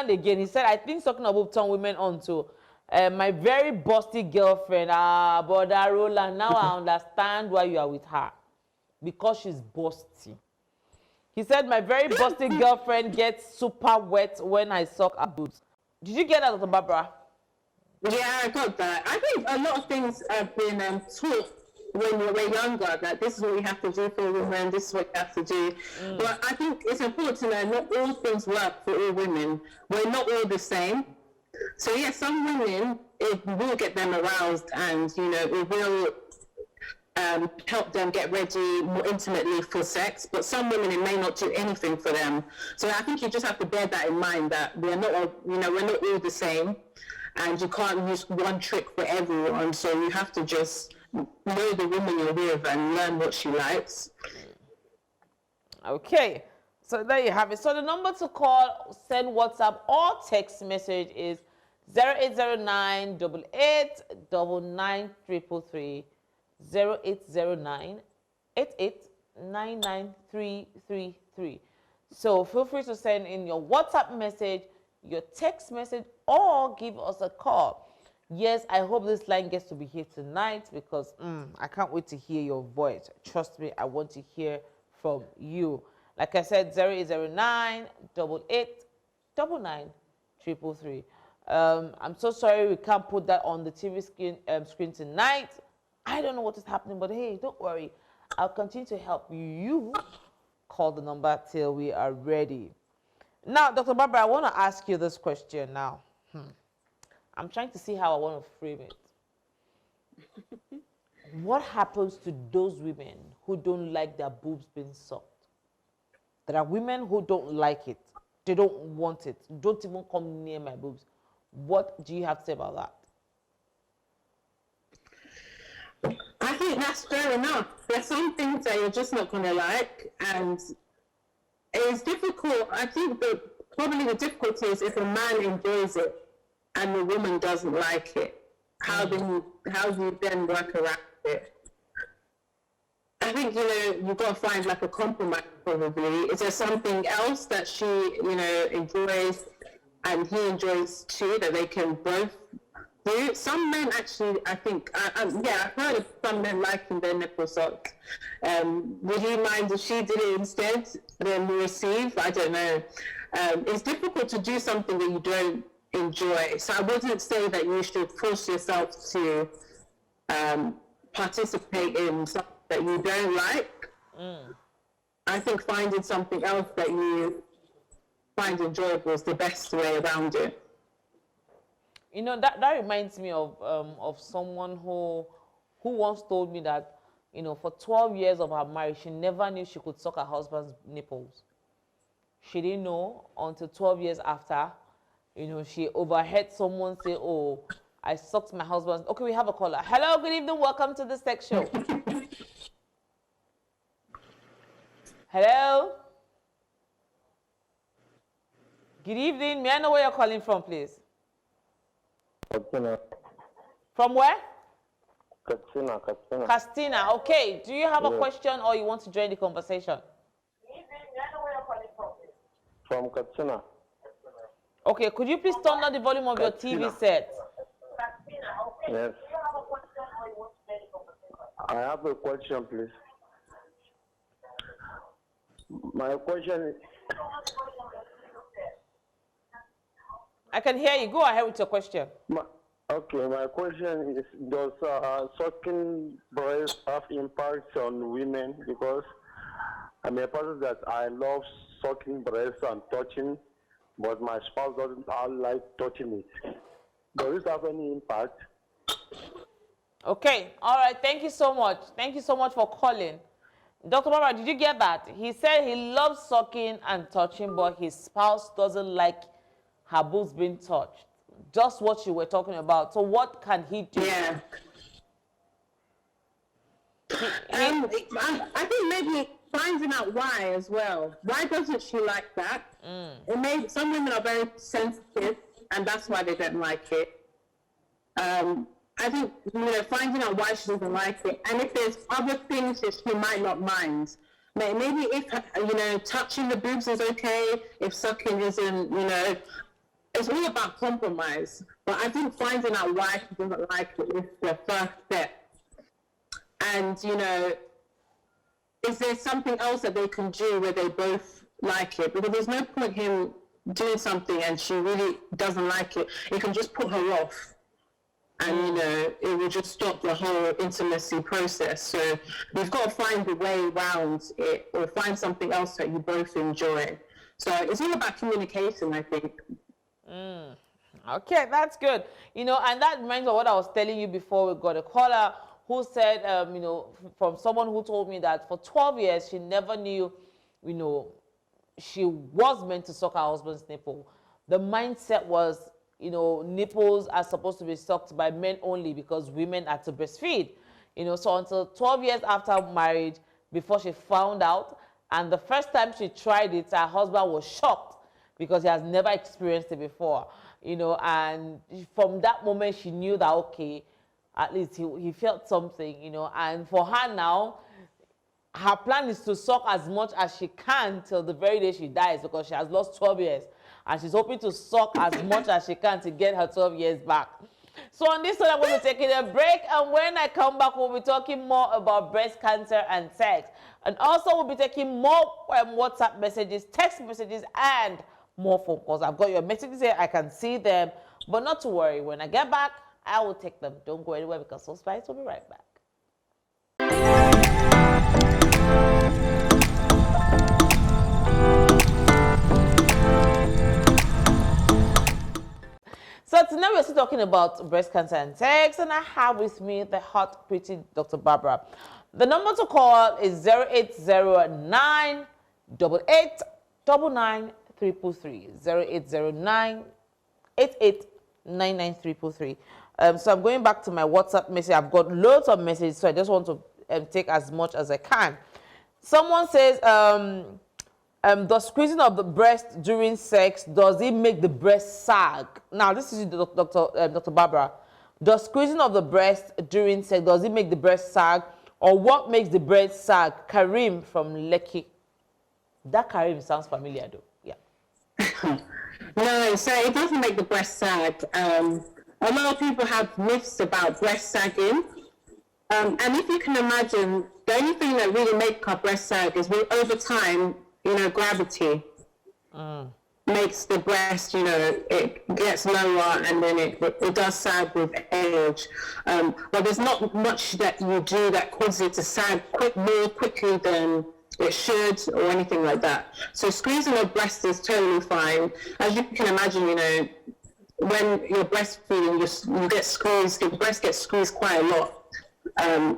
again, he said, I think sucking of boobs turn women on too. My very busty girlfriend, brother Roland, now I understand why you are with her. Because she's busty. He said, my very busty girlfriend gets super wet when I suck her boobs. Did you get that, Dr. Barbara? Yeah, I got that. I think a lot of things have been taught when we were younger, that this is what you have to do for women, this is what you have to do. But I think it's important to know not all things work for all women. We're not all the same. So yeah, some women, it will get them aroused, and it will help them get ready more intimately for sex. But some women, it may not do anything for them. So I think you just have to bear that in mind, that we're not all, we're not all the same, and you can't use one trick for everyone. So you have to just know the woman you're with and learn what she likes. Okay. So there you have it. So the number to call, send WhatsApp or text message is 0809 88 0809 88 So feel free to send in your WhatsApp message, your text message, or give us a call. Yes, I hope this line gets to be here tonight because I can't wait to hear your voice. Trust me, I want to hear from you. Like I said, 0809 88 I'm so sorry we can't put that on the TV screen tonight. I don't know what is happening, but hey, don't worry. I'll continue to help you call the number till we are ready. Now, Dr. Barbara, I want to ask you this question now. I'm trying to see how I want to frame it. What happens to those women who don't like their boobs being sucked? There are women who don't like it. They don't want it. Don't even come near my boobs. What do you have to say about that? I think that's fair enough. There's some things that you're just not going to like, and it's difficult. I think that probably the difficulty is if a man enjoys it and the woman doesn't like it. How do you then work around it? I think, you've got to find like a compromise probably. Is there something else that she, enjoys and he enjoys too, that they can both do? Some men actually, I think, I've heard of some men liking their nipple sucked. Would you mind if she did it instead than receive? I don't know. It's difficult to do something that you don't enjoy. So I wouldn't say that you should force yourself to participate in something that you don't like. I think finding something else that you find enjoyable is the best way around it. That reminds me of someone who once told me that, for 12 years of her marriage, she never knew she could suck her husband's nipples. She didn't know until 12 years after, she overheard someone say, oh, I sucked my husband's. Okay, we have a caller. Hello, good evening. Welcome to the Sex Show. Hello. Good evening. May I know where you're calling from, please? Katsina. From where? Katsina. Castina. Okay. Do you have a question or you want to join the conversation? From Katsina. Okay. Could you please turn down the volume of your TV set? Yes. I have a question, please. My question is... I can hear you. Go ahead with your question. My question is, does sucking breast have impact on women? Because I'm a person that I love sucking breast and touching, but my spouse doesn't like touching it. Does it have any impact? Okay. All right. Thank you so much. Thank you so much for calling. Dr. Barbara, did you get that? He said he loves sucking and touching, but his spouse doesn't like her boobs being touched. Just what you were talking about. So what can he do? Yeah. I think maybe finding out why as well. Why doesn't she like that? Some women are very sensitive, and that's why they don't like it. I think, finding out why she doesn't like it, and if there's other things that she might not mind. Maybe if, touching the boobs is okay, if sucking isn't, it's all about compromise. But I think finding out why she doesn't like it is the first step. And, is there something else that they can do where they both like it? Because there's no point him doing something and she really doesn't like it. It can just put her off. And, it will just stop the whole intimacy process. So we've got to find a way around it or find something else that you both enjoy. So it's all about communication, I think. Okay, that's good. And that reminds me of what I was telling you before we got a caller who said, from someone who told me that for 12 years, she never knew, she was meant to suck her husband's nipple. The mindset was, nipples are supposed to be sucked by men only because women are to breastfeed. So until 12 years after marriage, before she found out, And the first time she tried it, her husband was shocked because he has never experienced it before, you know, and from that moment she knew that, okay, at least he felt something, you know, and for her now, her plan is to suck as much as she can till the very day she dies because she has lost 12 years. And she's hoping to suck as much as she can to get her 12 years back. So on this one, I'm going to be taking a break. And when I come back, we'll be talking more about breast cancer and sex. And also, we'll be taking more WhatsApp messages, text messages, and more phone calls. I've got your messages here. I can see them. But not to worry. When I get back, I will take them. Don't go anywhere because Soul Spice will be right back. So tonight we're still talking about breast cancer and sex, and I have with me the hot, pretty Dr. Barbara. The number to call is 0809 8899 333. 0809 8899 So I'm going back to my WhatsApp message. I've got loads of messages, so I just want to take as much as I can. Someone says, the squeezing of the breast during sex, does it make the breast sag? Now, this is Dr. Barbara. The squeezing of the breast during sex, does it make the breast sag? Or what makes the breast sag? Karim from Lekki. That Karim sounds familiar, though. Yeah. No, so it doesn't make the breast sag. A lot of people have myths about breast sagging. And if you can imagine, the only thing that really makes our breast sag is over time, you know, gravity makes the breast, you know, it gets lower and then it does sag with age. But there's not much that you do that causes it to sag more quickly than it should or anything like that. So squeezing your breast is totally fine. As you can imagine, you know, when you're breastfeeding, you get squeezed, your breast gets squeezed quite a lot.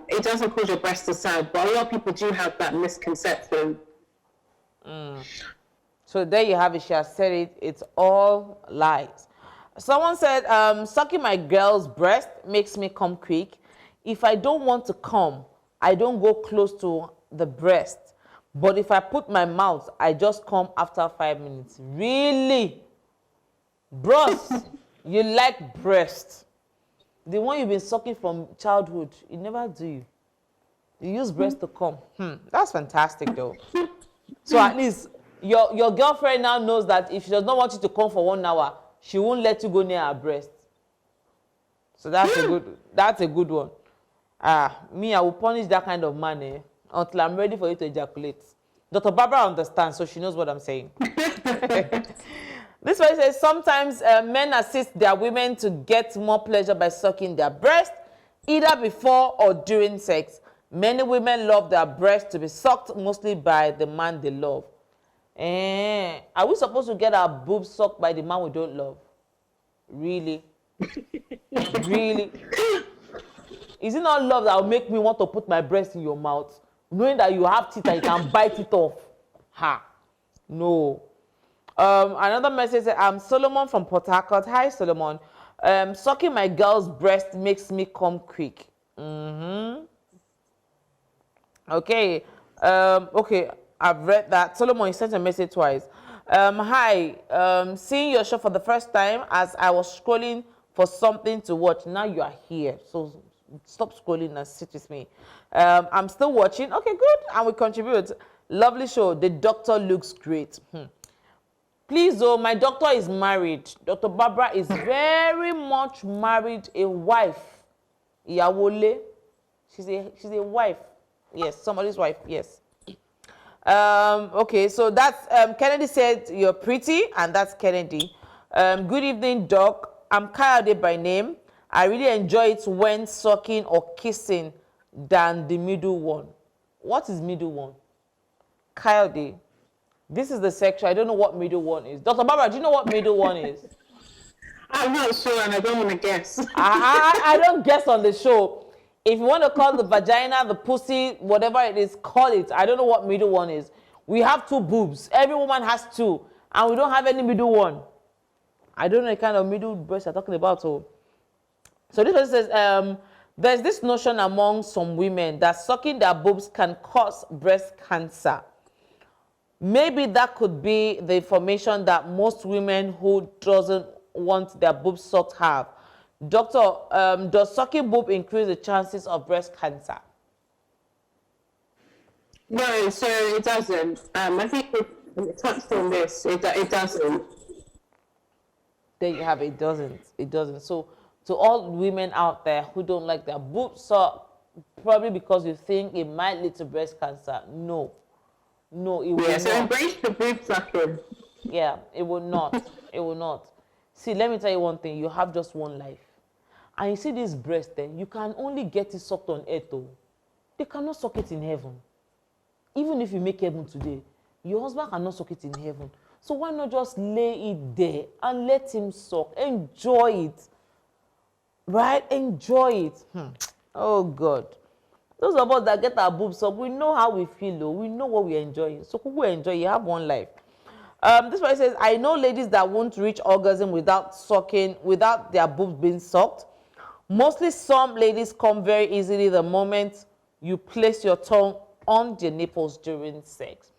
It doesn't cause your breast to sag, but a lot of people do have that misconception. So there you have it. She has said it. It's all lies. Someone said, sucking my girl's breast makes me come quick. If I don't want to come, I don't go close to the breast. But if I put my mouth, I just come after 5 minutes. Really? Bros, you like breast. The one you've been sucking from childhood, it never do you. You use breast to come. That's fantastic, though. So at least your girlfriend now knows that if she does not want you to come for 1 hour, she won't let you go near her breast. So that's a good one. Me, I will punish that kind of man until I'm ready for you to ejaculate. Dr. Barbara understands, so she knows what I'm saying. This one says, sometimes men assist their women to get more pleasure by sucking their breast, either before or during sex. Many women love their breasts to be sucked mostly by the man they love. Are we supposed to get our boobs sucked by the man we don't love? Really? Really? Is it not love that will make me want to put my breast in your mouth, knowing that you have teeth and you can bite it off? No. Another message says, I'm Solomon from Port Harcourt. Hi, Solomon. Sucking my girl's breast makes me come quick. Okay. Okay, I've read that. Solomon, you sent a message twice. Hi. Seeing your show for the first time as I was scrolling for something to watch. Now you are here. So stop scrolling and sit with me. I'm still watching. Okay, good. And we contribute. Lovely show. The doctor looks great. Please, though, my doctor is married. Dr. Barbara is very much married, a wife. Iyawole. She's a wife. Yes, somebody's wife. Yes. Okay, so that's Kennedy said you're pretty, and that's Kennedy. Good evening, Doc. I'm Kayode by name. I really enjoy it when sucking or kissing than the middle one. What is middle one? Kayode. This is the section. I don't know what middle one is. Dr. Barbara, do you know what middle one is? I'm not sure, and I don't want to guess. I don't guess on the show. If you want to call the vagina, the pussy, whatever it is, call it. I don't know what middle one is. We have 2 boobs. Every woman has 2. And we don't have any middle one. I don't know the kind of middle breast you're talking about. So this person says, there's this notion among some women that sucking their boobs can cause breast cancer. maybe that could be the information that most women who doesn't want their boobs sucked have. Doctor, does sucking boob increase the chances of breast cancer? No, so it doesn't. I think we touched on this. It doesn't. There you have it. It doesn't. It doesn't. So to all women out there who don't like their boobs sucked, probably because you think it might lead to breast cancer. No, it will Yeah, so not. embrace the boob sucking. Yeah, it will not. It will not. See, let me tell you one thing. You have just one life. And you see this breast, then you can only get it sucked on earth. Oh. They cannot suck it in heaven. Even if you make heaven today, your husband cannot suck it in heaven. So why not just lay it there and let him suck? Enjoy it. Right? Enjoy it. Oh, God. Those of us that get our boobs up, we know how we feel, though. We know what we're enjoying. So who will enjoy? You have one life. This one says, I know ladies that won't reach orgasm without their boobs being sucked. Mostly some ladies come very easily the moment you place your tongue on their nipples during sex.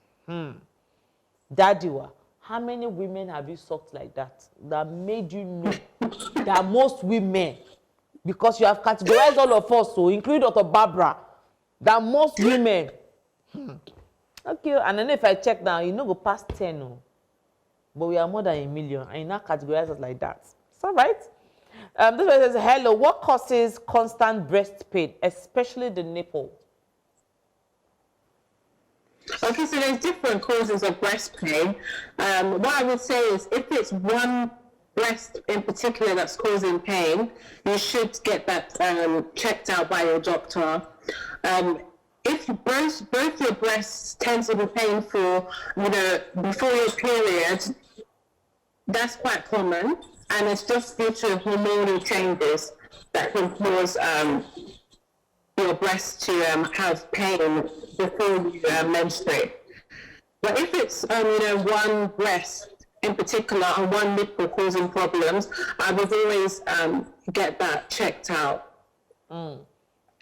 Daddy, how many women have you sucked like that? That made you know that most women, because you have categorized all of us, so including Dr. Barbara, that most women. Okay, and then if I check now, you know go past 10. Oh. But we are more than 1 million, and you now categorize us like that. Is that right? This one says, hello, what causes constant breast pain, especially the nipple? Okay, so there's different causes of breast pain. What I would say is if it's one breast in particular that's causing pain, you should get that checked out by your doctor. If both your breasts tend to be painful, before your period, that's quite common, and it's just due to hormonal changes that can cause your breast to have pain before you menstruate. But if it's one breast in particular and one nipple causing problems, I would always get that checked out.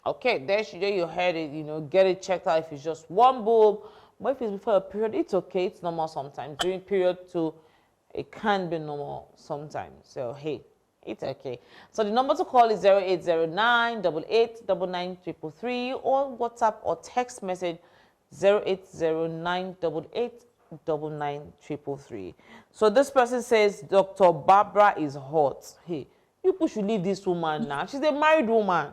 Okay, there you heard it, get it checked out if it's just one boob. But if it's before a period, it's okay, it's normal sometimes. During period 2, it can be normal sometimes. So, hey, it's okay. So the number to call is 0809 8899 333 or WhatsApp or text message 0809 8899 333. So this person says, Dr. Barbara is hot. Hey, people should leave this woman now. She's a married woman.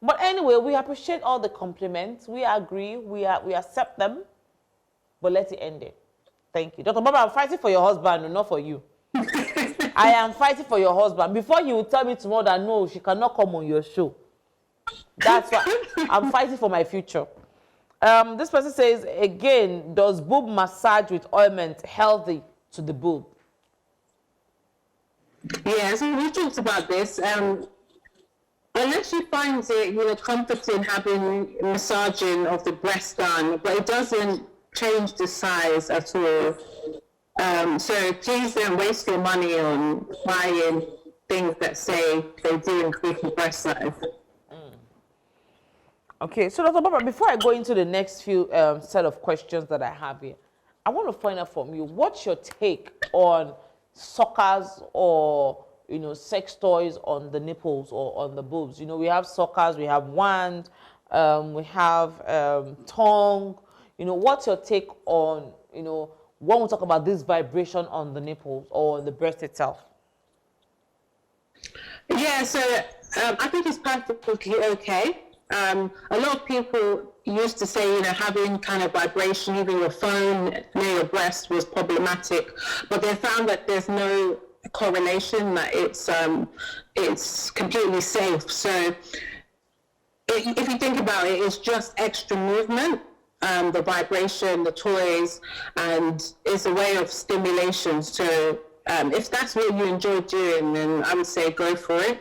But anyway, we appreciate all the compliments. We agree. We accept them. But let it end it. Thank you. Dr. Barbara, I'm fighting for your husband, not for you. I am fighting for your husband. Before you will tell me tomorrow that no, she cannot come on your show. That's why I'm fighting for my future. This person says, again, does boob massage with ointment healthy to the boob? Yeah, so we talked about this. Unless she finds it, comforting having massaging of the breast done, but it doesn't change the size at all. So please don't waste your money on buying things that say they do increase the breast size. Okay, so Dr. Barbara, before I go into the next few set of questions that I have here, I want to find out from you, what's your take on suckers or sex toys on the nipples or on the boobs? We have suckers, we have wand, we have tongue. What's your take on when we talk about this vibration on the nipples or the breast itself? Yeah, so I think it's perfectly okay. A lot of people used to say, having kind of vibration, even your phone near your breast was problematic, but they found that there's no correlation, that it's completely safe. So if you think about it, it's just extra movement. The vibration, the toys, and it's a way of stimulation. So if that's what you enjoy doing, then I would say go for it.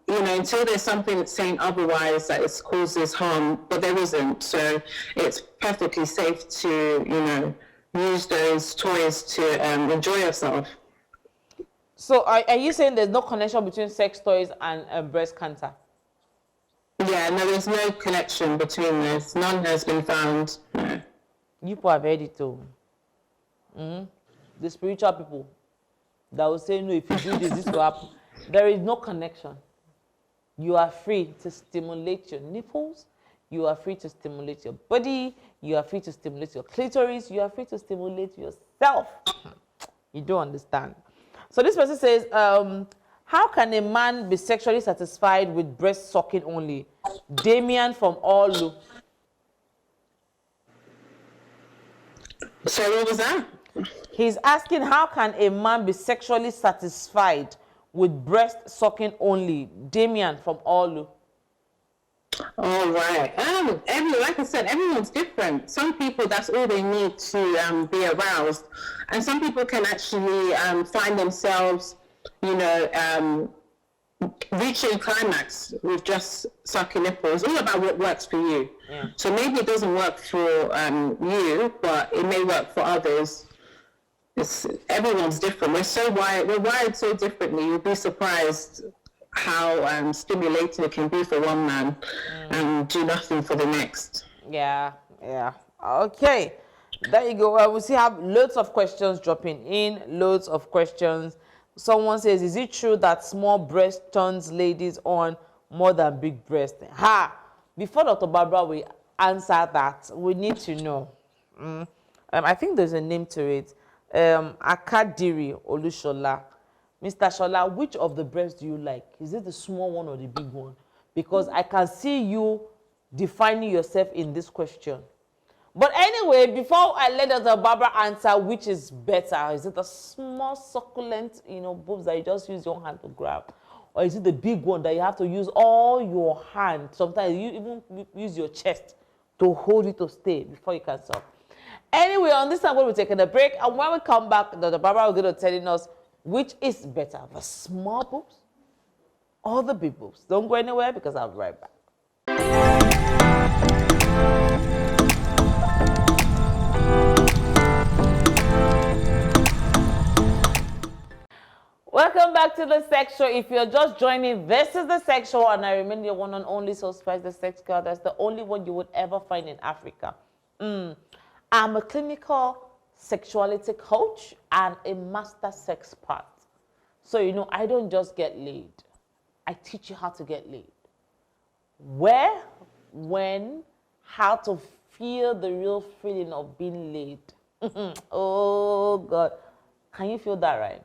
Until there's something that's saying otherwise that it causes harm, but there isn't. So it's perfectly safe to, use those toys to enjoy yourself. So are you saying there's no connection between sex toys and breast cancer? Yeah, no, there's no connection between this. None has been found. No. You people have heard it too. The spiritual people that will say, no, if you do this, this will happen. There is no connection. You are free to stimulate your nipples. You are free to stimulate your body. You are free to stimulate your clitoris. You are free to stimulate yourself. You don't understand. So this person says, how can a man be sexually satisfied with breast sucking only? Damien from Olu. So what was that? He's asking, how can a man be sexually satisfied with breast sucking only? Damien from Olu. All right. Like I said, everyone's different. Some people, that's all they need to be aroused, and some people can actually find themselves, reaching climax with just sucking nipples. It's all about what works for you. Yeah. So maybe it doesn't work for you, but it may work for others. Everyone's different. We're wired so differently. You'll be surprised how stimulating it can be for one man and do nothing for the next. Yeah. Okay. There you go. We still have loads of questions dropping in. Loads of questions. Someone says, is it true that small breast turns ladies on more than big breast? Before Dr. Barbara will answer that, we need to know. I think there's a name to it. Akadiri Olushola. Mr. Shola, which of the breasts do you like? Is it the small one or the big one? Because I can see you defining yourself in this question. But anyway, before I let Dr. Barbara answer which is better, is it a small, succulent, boobs that you just use your hand to grab? Or is it the big one that you have to use all your hand? Sometimes you even use your chest to hold it to stay before you can suck. Anyway, on this time, we'll be taking a break. And when we come back, Dr. Barbara will go to telling us which is better, the small boobs or the big boobs. Don't go anywhere because I'll be right back. Welcome back to the Sex Show. If you're just joining, this is the Sex Show, and I remain your one and only Soul Spice, the sex girl. That's the only one you would ever find in Africa. I'm a clinical sexuality coach and a master sex part. So, I don't just get laid. I teach you how to get laid. Where, when, how to feel the real feeling of being laid. Oh, God. Can you feel that, right?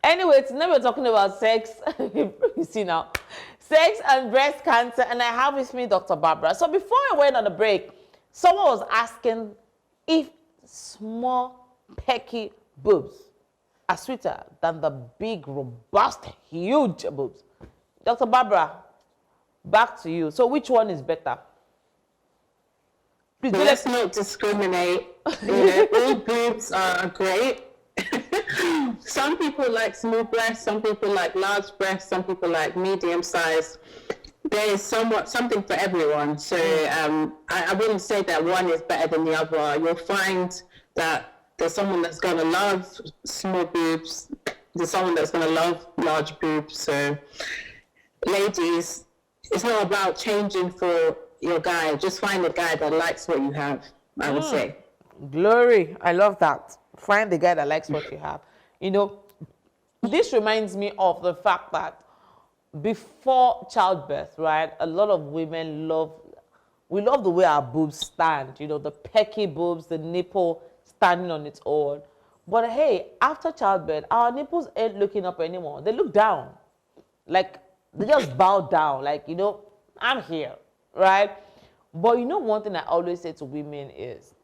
Anyway, today we're talking about sex. You see now. Sex and breast cancer. And I have with me Dr. Barbara. So before I went on the break, someone was asking if small, pecky boobs are sweeter than the big, robust, huge boobs. Dr. Barbara, back to you. So which one is better? Please, let's not discriminate. All boobs are great. Some people like small breasts, some people like large breasts, some people like medium size. There is something for everyone. So I wouldn't say that one is better than the other. You'll find that there's someone that's going to love small boobs. There's someone that's going to love large boobs. So ladies, it's not about changing for your guy. Just find a guy that likes what you have, I would say. Glory. I love that. Find the guy that likes what you have. This reminds me of the fact that before childbirth, right, a lot of women love the way our boobs stand, the pecky boobs, the nipple standing on its own. But hey, after childbirth, our nipples ain't looking up anymore. They look down. Like, they just bow down. Like, I'm here, right? But one thing I always say to women is,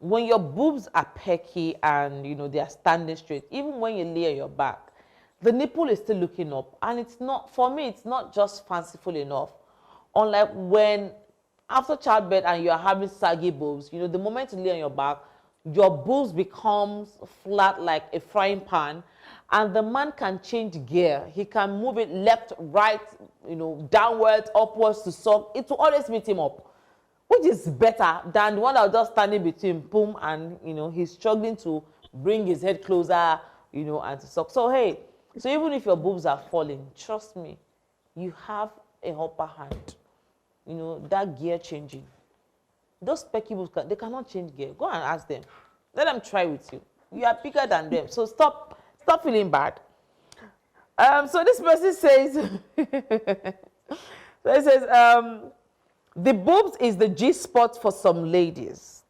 when your boobs are pecky and, they are standing straight, even when you lay on your back, the nipple is still looking up. And it's not, for me, it's not just fanciful enough. Unlike when, after childbirth and you're having saggy boobs, the moment you lay on your back, your boobs becomes flat like a frying pan, and the man can change gear. He can move it left, right, downwards, upwards to suck. It will always meet him up, which is better than the one that was just standing between boom and, he's struggling to bring his head closer, and to suck. So, hey, so even if your boobs are falling, trust me, you have a upper hand. That gear changing. Those pecky boobs, they cannot change gear. Go and ask them. Let them try with you. You are bigger than them, so stop feeling bad. So this person says, so it says, the boobs is the G spot for some ladies.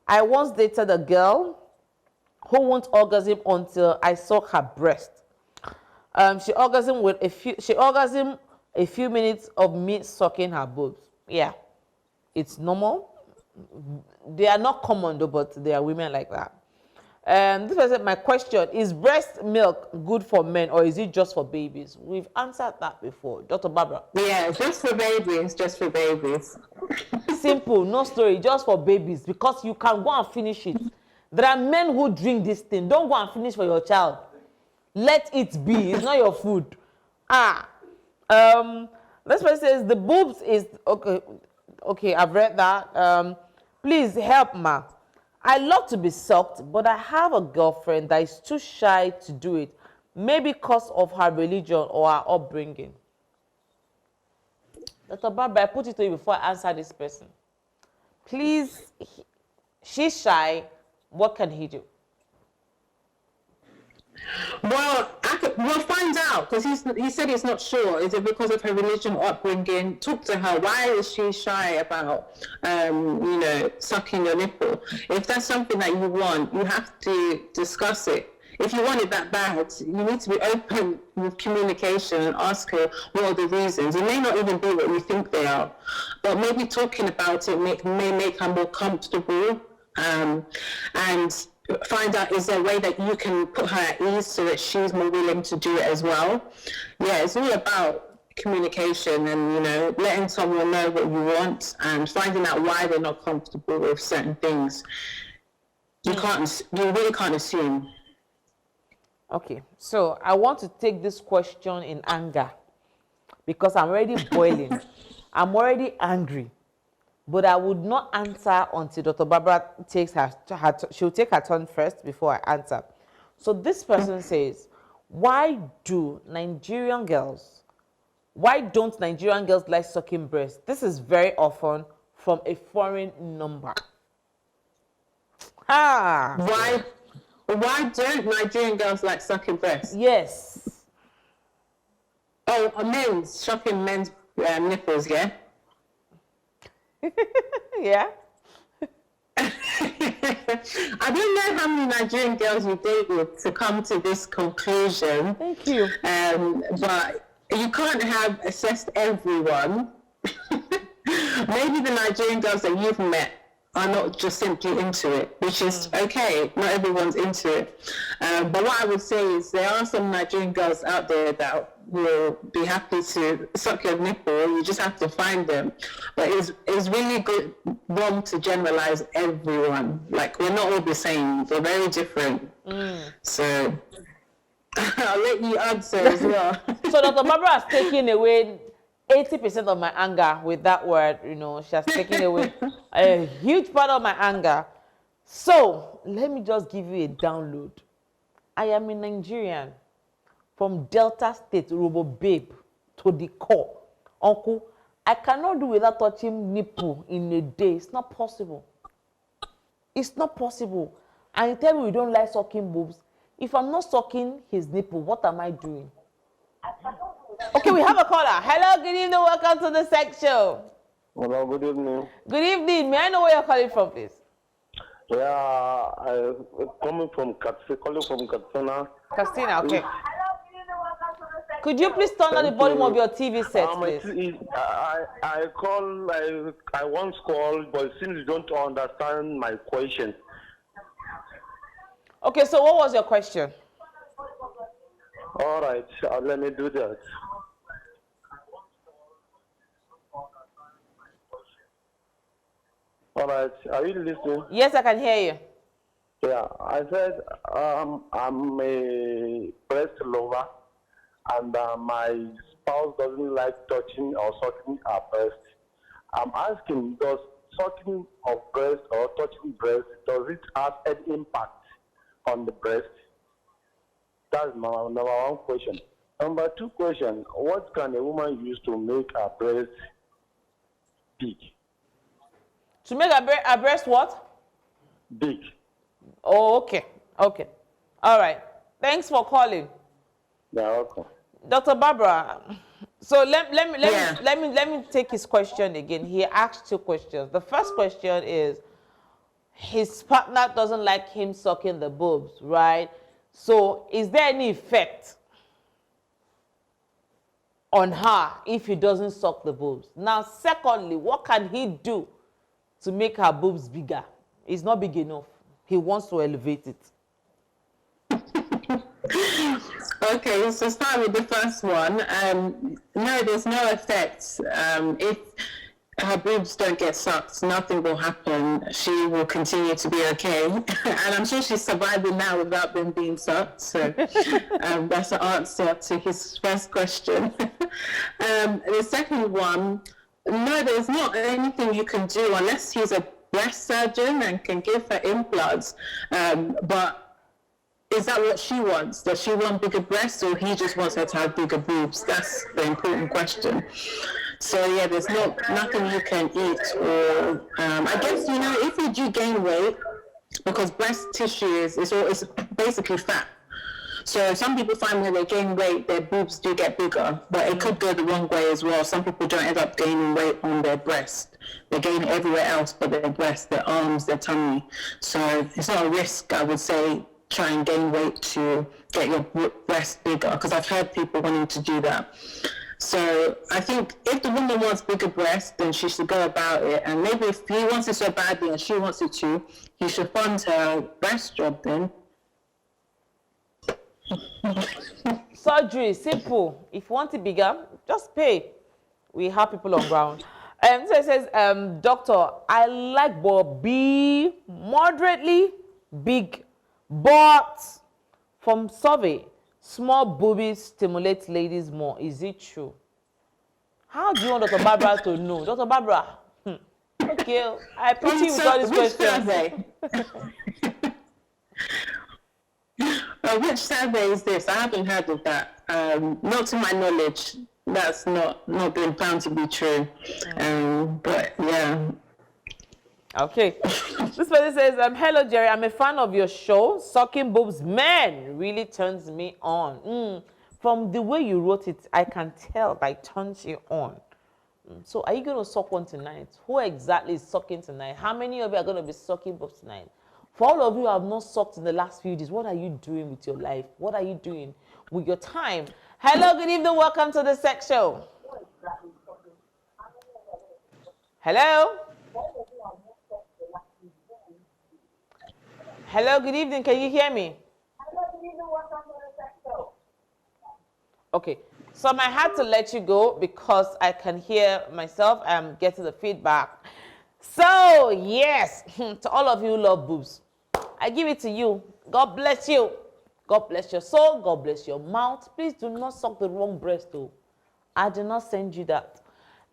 I once dated a girl who won't orgasm until I saw her breast. She orgasmed a few minutes of me sucking her boobs. Yeah, it's normal. They are not common though, but there are women like that. This person, my question, is breast milk good for men or is it just for babies? We've answered that before. Dr. Barbara. Yeah, just for babies, just for babies. Simple, no story, just for babies, because you can go and finish it. There are men who drink this thing. Don't go and finish for your child. Let it be. It's not your food. This person says the boobs is okay. Okay, I've read that. Please help, ma. I love to be sucked, but I have a girlfriend that is too shy to do it. Maybe because of her religion or her upbringing. Dr. Barbara, I put it to you before I answer this person. Please, she's shy. What can he do? Well, we'll find out because he said he's not sure. Is it because of her religion or upbringing? Talk to her. Why is she shy about, sucking your nipple? If that's something that you want, you have to discuss it. If you want it that bad, you need to be open with communication and ask her what are the reasons. It may not even be what you think they are, but maybe talking about it may make her more comfortable, and find out, is there a way that you can put her at ease so that she's more willing to do it as well? Yeah, it's all about communication and, letting someone know what you want and finding out why they're not comfortable with certain things. You really can't assume. Okay, so I want to take this question in anger because I'm already boiling. I'm already angry. But I would not answer until Dr. Barbara takes she'll take her turn first before I answer. So this person says, why don't Nigerian girls like sucking breasts? This is very often from a foreign number. Why don't Nigerian girls like sucking breasts? Yes. Oh, sucking men's nipples, yeah? Yeah. I don't know how many Nigerian girls you dated to come to this conclusion. Thank you. But you can't have assessed everyone. Maybe the Nigerian girls that you've met are not just simply into it, which is okay. Not everyone's into it. But what I would say is there are some Nigerian girls out there that will be happy to suck your nipple. You just have to find them. But it's really wrong to generalize everyone. Like, we're not all the same. We're very different. So I'll let you answer as well. So Dr. Barbara has taken away 80% of my anger with that word. She has taken away a huge part of my anger. So let me just give you a download. I am a Nigerian from Delta State, Robo Babe, to the core. Uncle, I cannot do without touching nipple in a day. It's not possible. It's not possible. And you tell me you don't like sucking boobs. If I'm not sucking his nipple, what am I doing? Okay, we have a caller. Hello, good evening. Welcome to the sex show. Hello, good evening. Good evening. May I know where you're calling from, please? Yeah, I'm calling from Katsina. Christina, okay. Could you please turn on the volume of your TV set, please? I once called, but since you don't understand my question. Okay, so what was your question? All right, let me do that. All right, are you listening? Yes, I can hear you. Yeah, I said I'm a breast lover, and my spouse doesn't like touching or sucking her breast. I'm asking, does sucking of breast or touching breast, does it have any impact on the breast? That's my number one question. Number two question, what can a woman use to make her breast big? To make a breast what? Big. Oh, okay. Okay. All right. Thanks for calling. Yeah, okay. Dr. Barbara, so let Yeah. me take his question again. He asked 2 questions. The first question is, his partner doesn't like him sucking the boobs, right? So is there any effect on her if he doesn't suck the boobs? Now, secondly, what can he do to make her boobs bigger? It's not big enough. He wants to elevate it. Okay, so start with the first one. No, there's no effect. If her boobs don't get sucked, nothing will happen. She will continue to be okay. And I'm sure she's surviving now without them being sucked. So that's the answer to his first question. The second one, no, there's not anything you can do unless he's a breast surgeon and can give her implants. But is that what she wants? Does she want bigger breasts, or he just wants her to have bigger boobs? That's the important question. So yeah, there's nothing you can eat, or I guess, you know, if you do gain weight, because breast tissue is basically fat. So some people find when they gain weight, their boobs do get bigger, but it could go the wrong way as well. Some people don't end up gaining weight on their breast. They gain it everywhere else but their breast, their arms, their tummy. So it's not a risk, I would say, try and gain weight to get your breast bigger, because I've heard people wanting to do that. So I think if the woman wants bigger breasts, then she should go about it. And maybe if he wants it so badly and she wants it too, he should fund her breast job then. Surgery, simple. If you want it bigger, just pay. We have people on ground. So it says, doctor, I like but be moderately big, but from survey, small boobies stimulate ladies more. Is it true? How do you want Dr. Barbara to know? Dr. Barbara, okay, I put you with all these questions. Which survey is this? I haven't heard of that. Not to my knowledge. That's not been found to be true. But yeah. Okay. This person says, hello, Jerry. I'm a fan of your show. Sucking boobs, man, really turns me on. From the way you wrote it, I can tell that it turns you on. So are you going to suck one tonight? Who exactly is sucking tonight? How many of you are going to be sucking boobs tonight? For all of you who have not sucked in the last few days, what are you doing with your life? What are you doing with your time? Hello, good evening. Welcome to the Sex Show. Hello? Hello, good evening. Can you hear me? Okay, so I might have to let you go because I can hear myself. I'm getting the feedback. So, yes, to all of you who love boobs, I give it to you. God bless you. God bless your soul. God bless your mouth. Please do not suck the wrong breast, though. I did not send you that.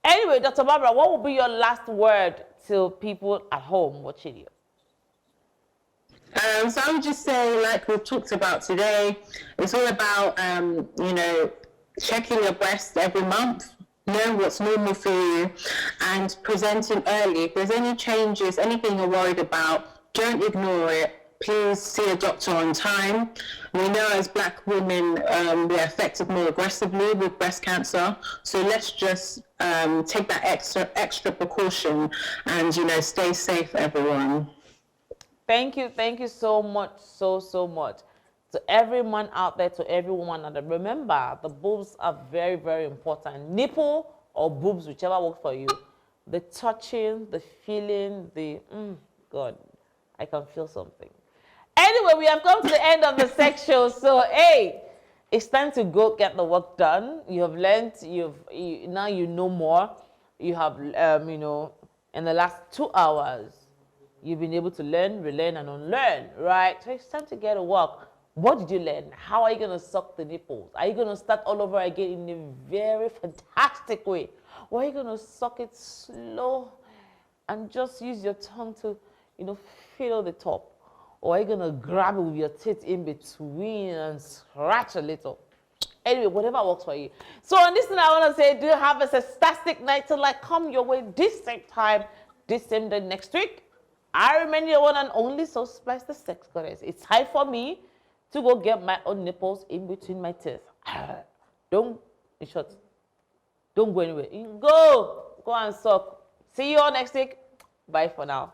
Anyway, Dr. Barbara, what will be your last word to people at home watching you? So I would just say, like we've talked about today, it's all about, you know, checking your breasts every month, know what's normal for you, and presenting early. If there's any changes, anything you're worried about, don't ignore it. Please see a doctor on time. We know as Black women, we're affected more aggressively with breast cancer. So let's just take that extra precaution and, you know, stay safe, everyone. Thank you so much, so much. To every man out there, to every woman out there, remember, the boobs are very, very important. Nipple or boobs, whichever works for you. The touching, the feeling, God, I can feel something. Anyway, we have come to the end of the sex show. So, hey, it's time to go get the work done. You have learned, now you know more. You have, you know, in the last 2 hours, you've been able to learn, relearn, and unlearn, right? So it's time to get to work. What did you learn? How are you going to suck the nipples? Are you going to start all over again in a very fantastic way? Or are you going to suck it slow and just use your tongue to, you know, feel the top? Or are you going to grab it with your teeth in between and scratch a little? Anyway, whatever works for you. So on this thing, I want to say, do have a fantastic night till I come your way this same time, this same day next week. I remain your one and only Soul Spice the Sex Goddess. It's time for me to go get my own nipples in between my teeth. Don't, in short, don't go anywhere. Go and suck. See you all next week. Bye for now.